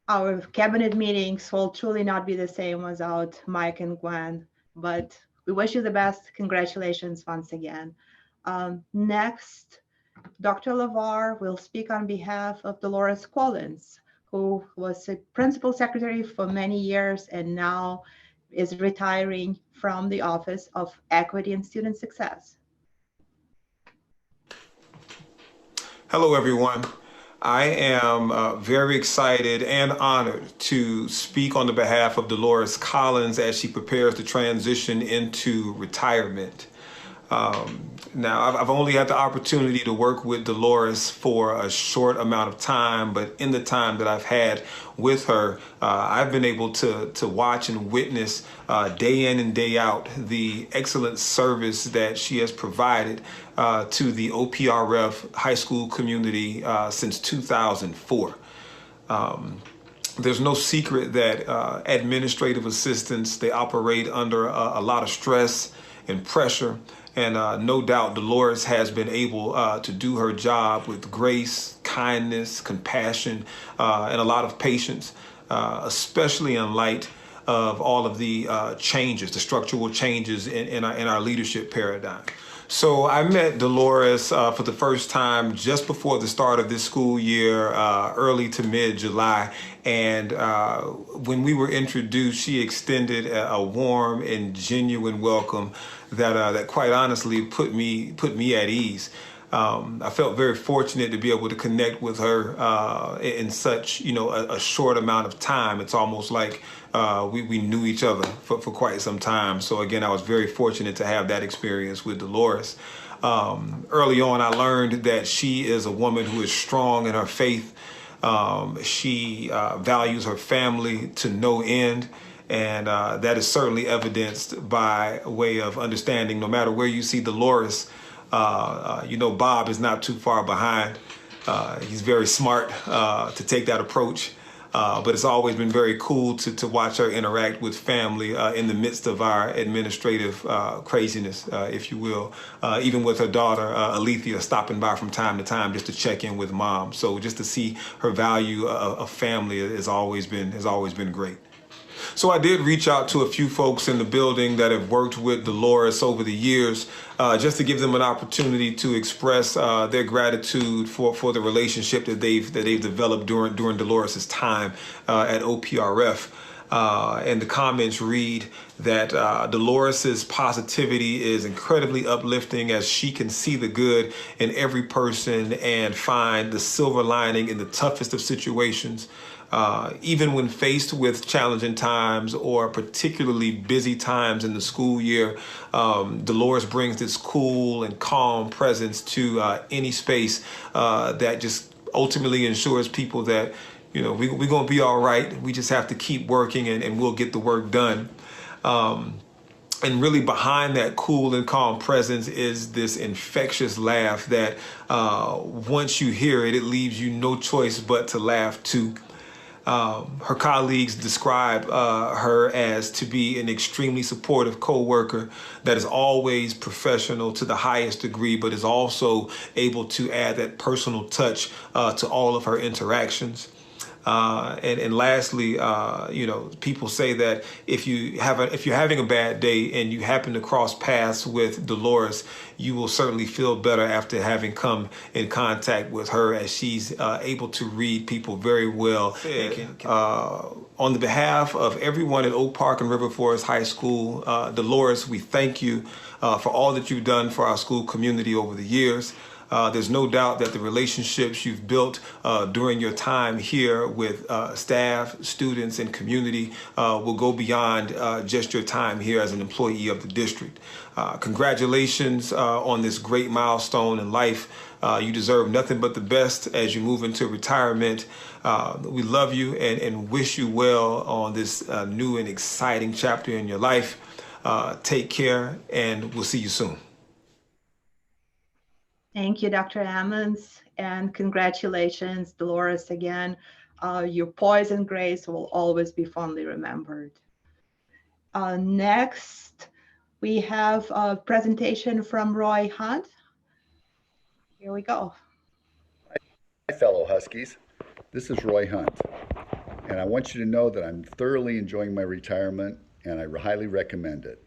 Our cabinet meetings will truly not be the same without Mike and Gwen, but we wish you the best. Congratulations once again. Next, Dr. LeVar will speak on behalf of Dolores Collins, who was a principal secretary for many years and now is retiring from the Office of Equity and Student Success. Hello, everyone. I am very excited and honored to speak on the behalf of Dolores Collins as she prepares to transition into retirement. Now, I've only had the opportunity to work with Dolores for a short amount of time, but in the time that I've had with her, I've been able to watch and witness day in and day out the excellent service that she has provided to the OPRF high school community since 2004. There's no secret that administrative assistants, they operate under a lot of stress and pressure. And no doubt Dolores has been able to do her job with grace, kindness, compassion, and a lot of patience, especially in light of all of the changes, the structural changes in our leadership paradigm. So I met Dolores for the first time just before the start of this school year, early to mid-July. And when we were introduced, she extended a warm and genuine welcome that quite honestly put me at ease. I felt very fortunate to be able to connect with her in such, a short amount of time. It's almost like we knew each other for quite some time. So again, I was very fortunate to have that experience with Dolores. Early on, I learned that she is a woman who is strong in her faith. She values her family to no end. And that is certainly evidenced by way of understanding, no matter where you see Dolores, Bob is not too far behind. He's very smart to take that approach. But it's always been very cool to watch her interact with family in the midst of our administrative craziness, if you will. Even with her daughter, Alethea, stopping by from time to time just to check in with mom. So just to see her value of family has always been great. So I did reach out to a few folks in the building that have worked with Dolores over the years, just to give them an opportunity to express their gratitude for the relationship that they've developed during Dolores' time at OPRF. And the comments read that Dolores' positivity is incredibly uplifting, as she can see the good in every person and find the silver lining in the toughest of situations. Even when faced with challenging times or particularly busy times in the school year, Dolores brings this cool and calm presence to any space that just ultimately ensures people that, we're going to be all right. We just have to keep working and we'll get the work done. And really behind that cool and calm presence is this infectious laugh that once you hear it, it leaves you no choice but to laugh too. Her colleagues describe her as to be an extremely supportive co-worker that is always professional to the highest degree, but is also able to add that personal touch to all of her interactions. And lastly, people say that if you're having a bad day and you happen to cross paths with Dolores, you will certainly feel better after having come in contact with her, as she's able to read people very well. On the behalf of everyone at Oak Park and River Forest High School, Dolores, we thank you for all that you've done for our school community over the years. There's no doubt that the relationships you've built during your time here with staff, students, and community will go beyond just your time here as an employee of the district. Congratulations on this great milestone in life. You deserve nothing but the best as you move into retirement. We love you and wish you well on this new and exciting chapter in your life. Take care, and we'll see you soon. Thank you, Dr. Ammons, and congratulations, Dolores, again. Your poise and grace will always be fondly remembered. Next, we have a presentation from Roy Hunt. Here we go. Hi, fellow Huskies. This is Roy Hunt, and I want you to know that I'm thoroughly enjoying my retirement, and I highly recommend it.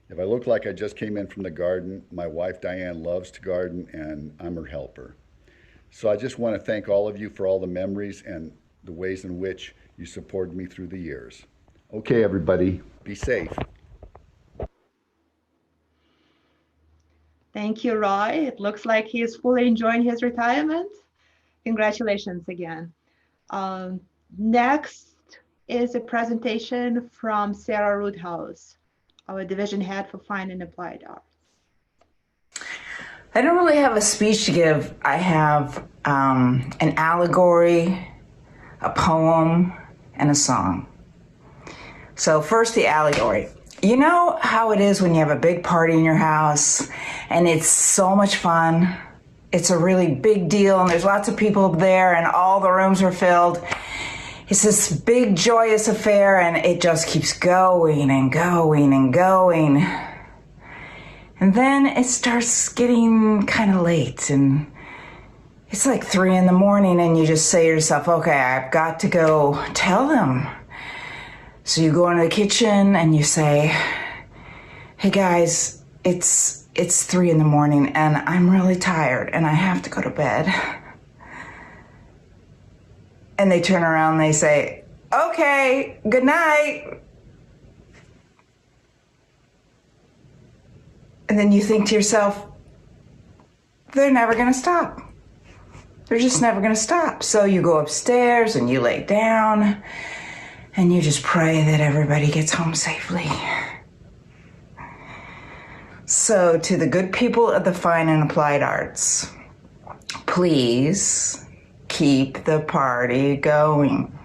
If I look like I just came in from the garden, my wife Diane loves to garden, and I'm her helper. So I just want to thank all of you for all the memories and the ways in which you supported me through the years. Okay, everybody, be safe. Thank you, Roy. It looks like he is fully enjoying his retirement. Congratulations again. Next is a presentation from Sarah Roothouse, our division head for Fine and Applied Arts. I don't really have a speech to give. I have an allegory, a poem, and a song. So first, the allegory. You know how it is when you have a big party in your house and it's so much fun? It's a really big deal and there's lots of people there and all the rooms are filled. It's this big joyous affair and it just keeps going and going and going. And then it starts getting kind of late and it's like 3 in the morning and you just say to yourself, okay, I've got to go tell them. So you go into the kitchen and you say, hey guys, it's 3 in the morning and I'm really tired and I have to go to bed. And they turn around and they say, okay, good night. And then you think to yourself, they're never gonna stop. They're just never gonna stop. So you go upstairs and you lay down and you just pray that everybody gets home safely. So to the good people of the Fine and Applied Arts, please keep the party going.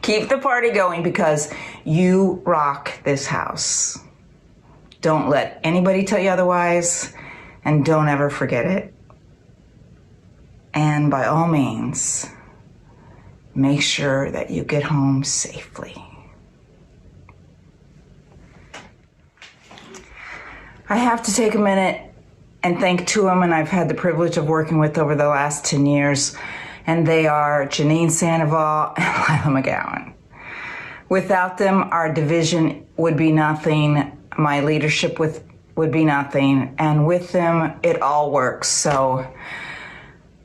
Keep the party going because you rock this house. Don't let anybody tell you otherwise, and don't ever forget it. And by all means, make sure that you get home safely. I have to take a minute and thank 2 women I've had the privilege of working with over the last 10 years, and they are Janine Sandoval and Lila McGowan. Without them, our division would be nothing, my leadership would be nothing, and with them, it all works. So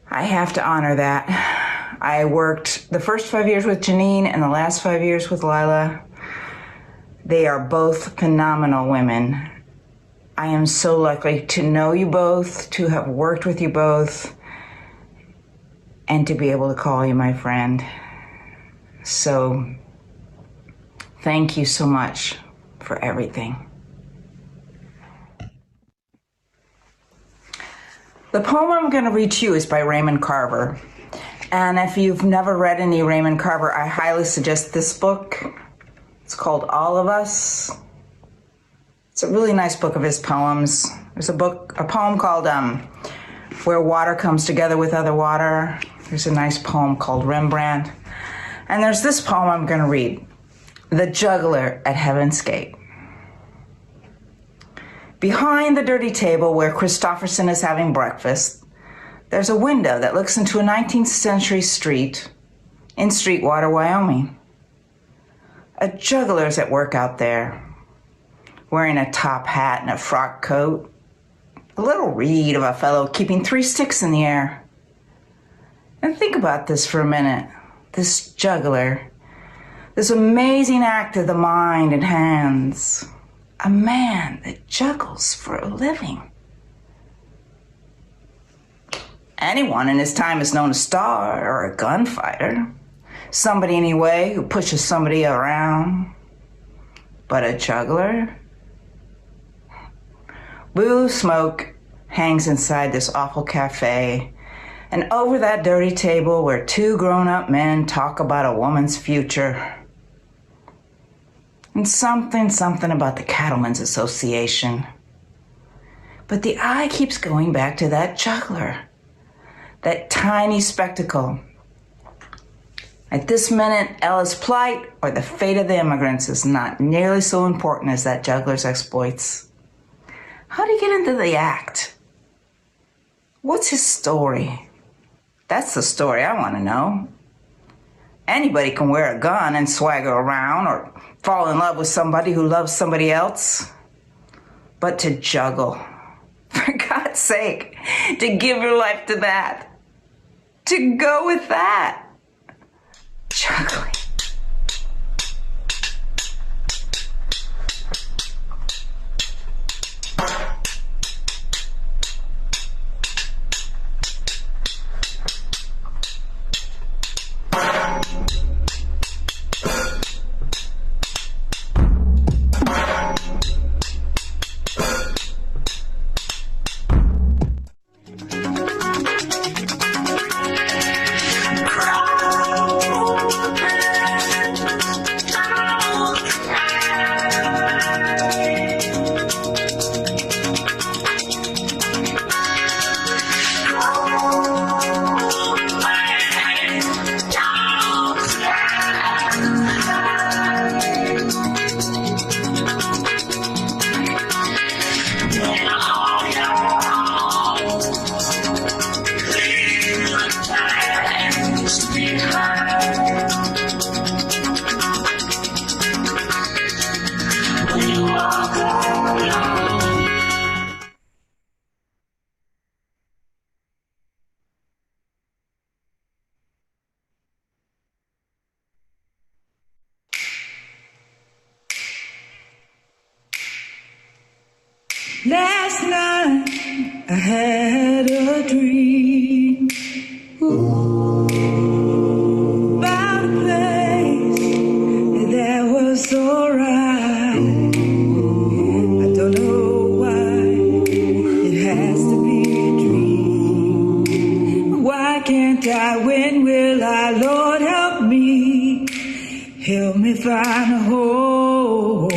I have to honor that. I worked the first 5 years with Janine and the last 5 years with Lila. They are both phenomenal women. I am so lucky to know you both, to have worked with you both, and to be able to call you my friend. So thank you so much for everything. The poem I'm going to read to you is by Raymond Carver. And if you've never read any Raymond Carver, I highly suggest this book. It's called All of Us. It's a really nice book of his poems. There's a poem called Where Water Comes Together with Other Water. There's a nice poem called Rembrandt. And there's this poem I'm going to read, The Juggler at Heaven's Gate. Behind the dirty table where Christopherson is having breakfast, there's a window that looks into a 19th century street in Streetwater, Wyoming. A juggler's at work out there, wearing a top hat and a frock coat, a little reed of a fellow keeping 3 sticks in the air. And think about this for a minute. This juggler, this amazing act of the mind and hands, a man that juggles for a living. Anyone in his time is known a star or a gunfighter. Somebody, anyway, who pushes somebody around. But a juggler? Blue smoke hangs inside this awful cafe, and over that dirty table where two grown-up men talk about a woman's future. And something about the Cattlemen's Association. But the eye keeps going back to that juggler, that tiny spectacle. At this minute, Ella's plight or the fate of the immigrants is not nearly so important as that juggler's exploits. How did he get into the act? What's his story? That's the story I want to know. Anybody can wear a gun and swagger around or fall in love with somebody who loves somebody else. But to juggle, for God's sake, to give your life to that, to go with that, juggling. Last night I had a dream about a place that was so right. I don't know why it has to be a dream. Why can't I? When will I? Lord, help me. Help me find a home.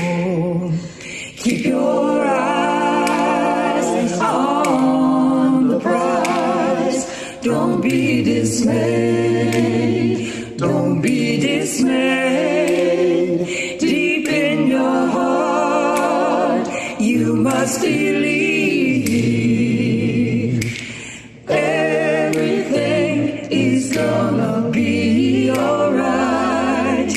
Keep your eyes on the prize. Don't be dismayed. Don't be dismayed. Deep in your heart, you must believe. Everything is gonna be alright.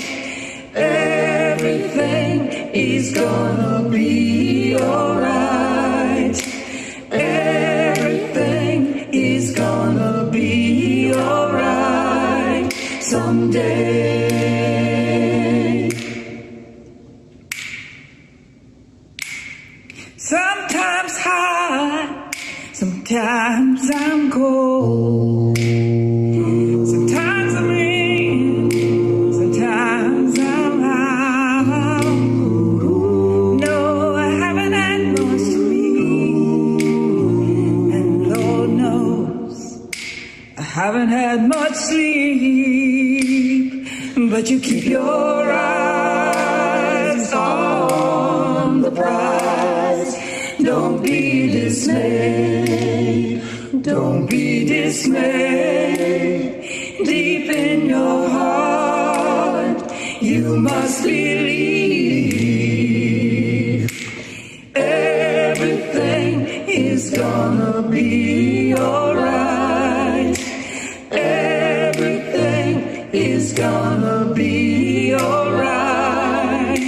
Everything is gonna be alright. Everything is gonna be alright someday. Sometimes high, sometimes I'm cold. Sometimes I'm in, sometimes I'm out. No, I haven't had much sleep, and Lord knows I haven't had much sleep. But you keep your eyes on the prize. Don't be dismayed. Don't be dismayed. Deep in your heart, you must believe. Everything is gonna be alright. Everything is gonna be alright.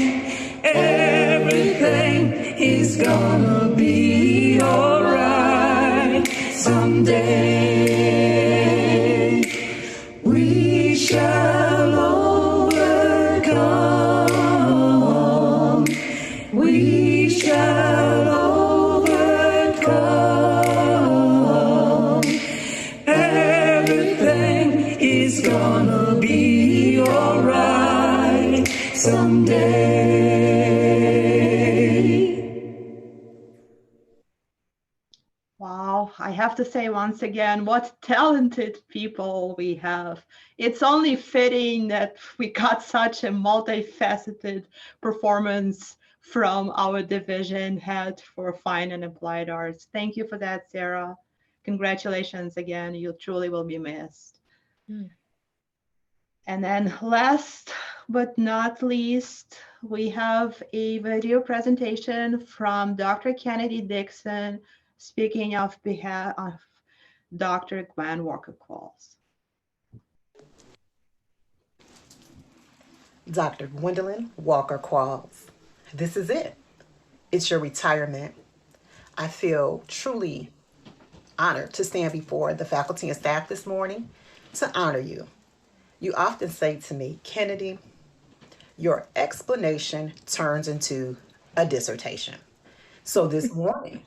Everything is gonna be alright someday. We shall overcome. We shall overcome. Wow, I have to say once again, what talented people we have. It's only fitting that we got such a multifaceted performance from our division head for fine and applied arts. Thank you for that, Sarah. Congratulations again. You truly will be missed. And then last but not least, we have a video presentation from Dr. Kennedy Dixon, speaking on behalf of Dr. Gwen Walker-Qualls. Dr. Gwendolyn Walker-Qualls, this is it. It's your retirement. I feel truly honored to stand before the faculty and staff this morning to honor you. You often say to me, Kennedy, your explanation turns into a dissertation. So this morning,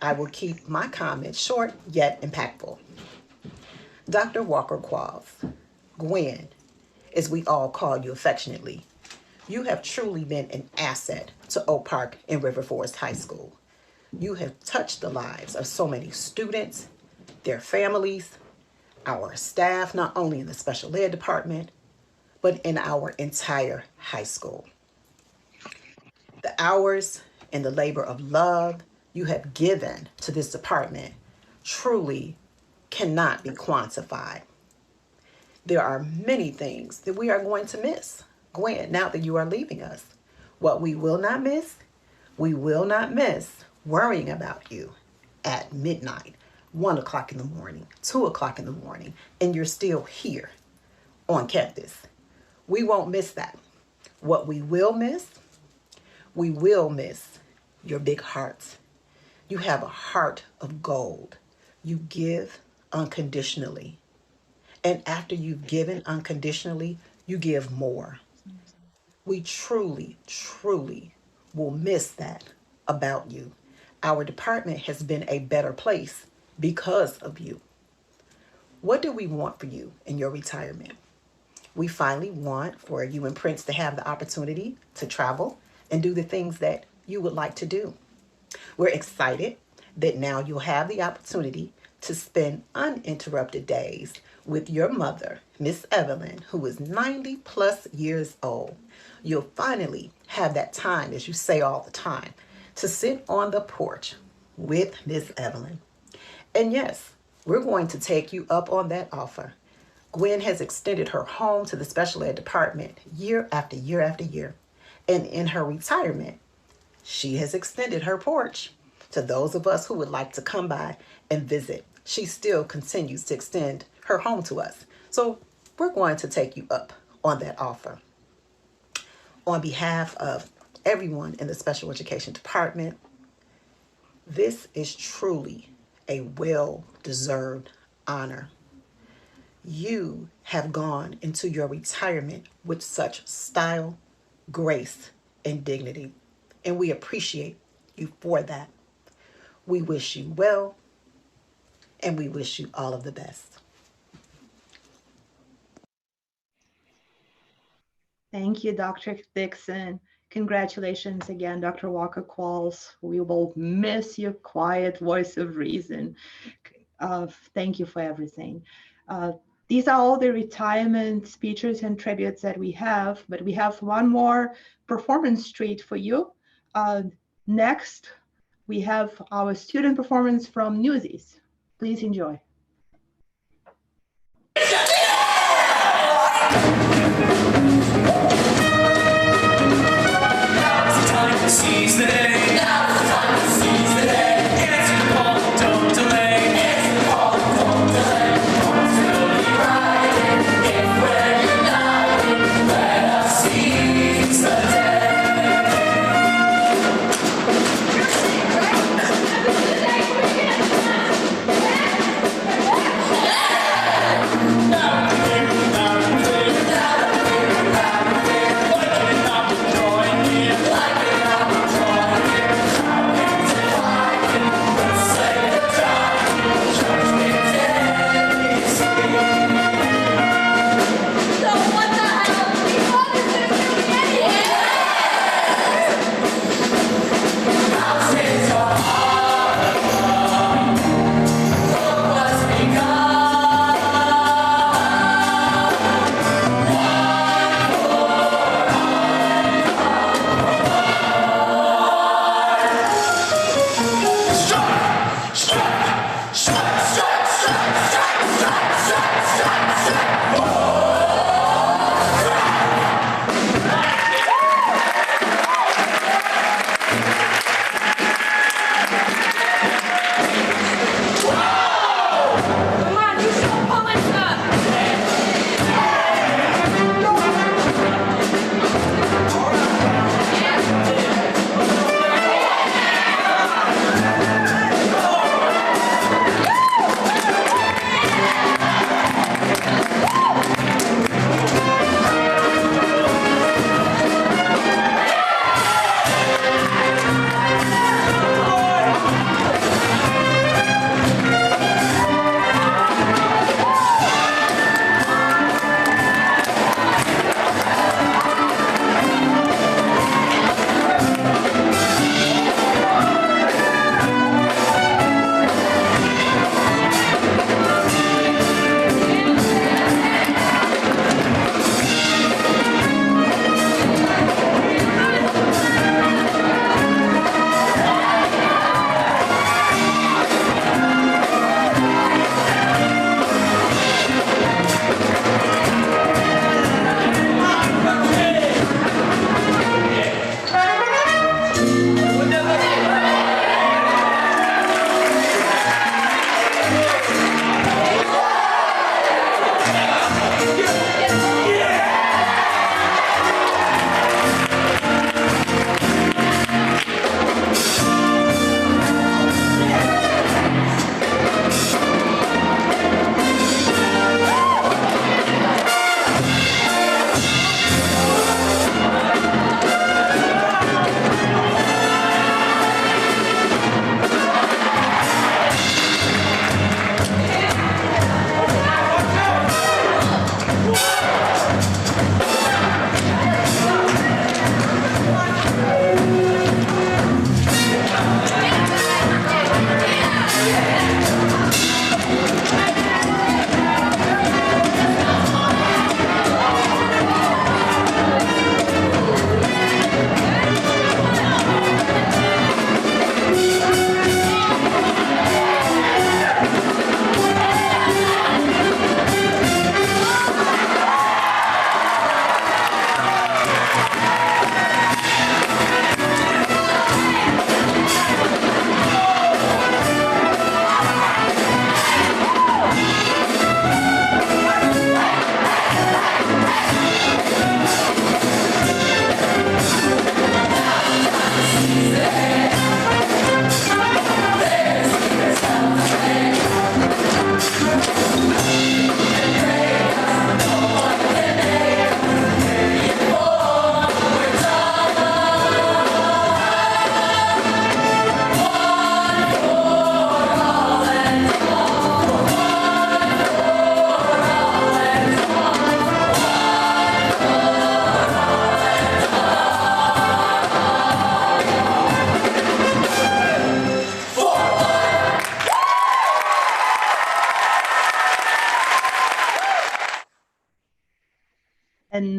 I will keep my comments short yet impactful. Dr. Walker-Qualls, Gwen, as we all call you affectionately, you have truly been an asset to Oak Park and River Forest High School. You have touched the lives of so many students, their families, our staff, not only in the special ed department, but in our entire high school. The hours and the labor of love you have given to this department truly cannot be quantified. There are many things that we are going to miss, Gwen, now that you are leaving us. What we will not miss worrying about you at midnight, 1 o'clock in the morning, 2 o'clock in the morning, and you're still here on campus. We won't miss that. What we will miss your big heart. You have a heart of gold. You give unconditionally. And after you've given unconditionally, you give more. We truly, truly will miss that about you. Our department has been a better place because of you. What do we want for you in your retirement? We finally want for you and Prince to have the opportunity to travel and do the things that you would like to do. We're excited that now you'll have the opportunity to spend uninterrupted days with your mother, Miss Evelyn, who is 90 plus years old. You'll finally have that time, as you say all the time, to sit on the porch with Miss Evelyn. And yes, we're going to take you up on that offer. Gwen has extended her home to the special ed department year after year after year. And in her retirement, she has extended her porch to those of us who would like to come by and visit. She still continues to extend her home to us. So we're going to take you up on that offer. On behalf of everyone in the special education department, this is truly a well-deserved honor. You have gone into your retirement with such style, grace, and dignity, and we appreciate you for that. We wish you well, and we wish you all of the best. Thank you, Dr. Dixon. Congratulations again, Dr. Walker-Qualls. We will miss your quiet voice of reason. Thank you for everything. These are all the retirement speeches and tributes that we have, but we have one more performance treat for you. Next, we have our student performance from Newsies. Please enjoy. Seize the day. Now it's time to seize the day. Answer the call, don't delay. Answer the call, don't delay. Don't slowly riding. If we're united, let us seize the day. Like it, I'm enjoying it.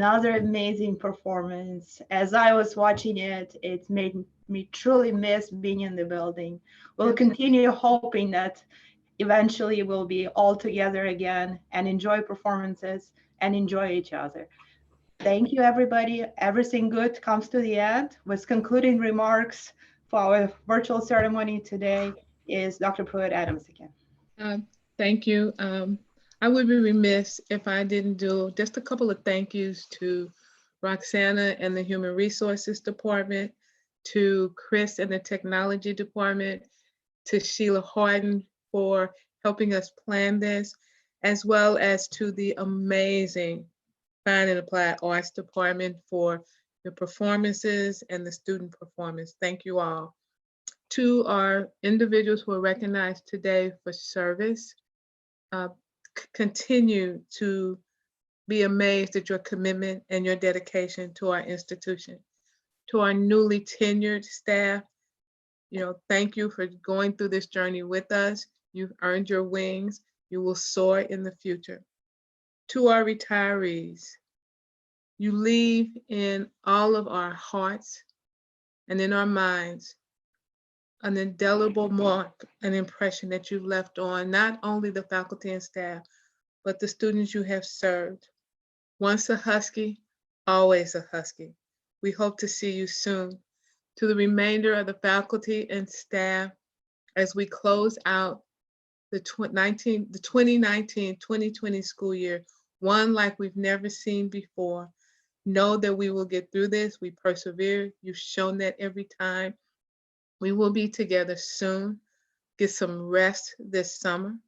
another amazing performance. As I was watching it, it made me truly miss being in the building. We'll continue hoping that eventually we'll be all together again and enjoy performances and enjoy each other. Thank you, everybody. Everything good comes to the end. With concluding remarks for our virtual ceremony today is Dr. Pruitt Adams again. Thank you. I would be remiss if I didn't do just a couple of thank yous to Roxana and the Human Resources Department, to Chris and the Technology Department, to Sheila Harden for helping us plan this, as well as to the amazing Fine and Applied Arts Department for the performances and the student performance. Thank you all. To our individuals who are recognized today for service, continue to be amazed at your commitment and your dedication to our institution. To our newly tenured staff, thank you for going through this journey with us. You've earned your wings. You will soar in the future. To our retirees, you leave in all of our hearts and in our minds an indelible mark, an impression that you've left on not only the faculty and staff, but the students you have served. Once a Husky, always a Husky. We hope to see you soon. To the remainder of the faculty and staff, as we close out the 2019-2020 school year, one like we've never seen before, know that we will get through this. We persevere. You've shown that every time. We will be together soon. Get some rest this summer.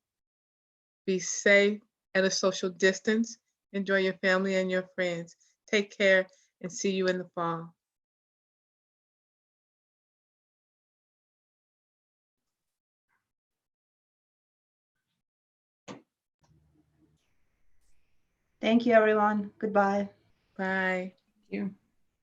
Be safe at a social distance. Enjoy your family and your friends. Take care and see you in the fall. Thank you, everyone. Goodbye. Bye. Thank you.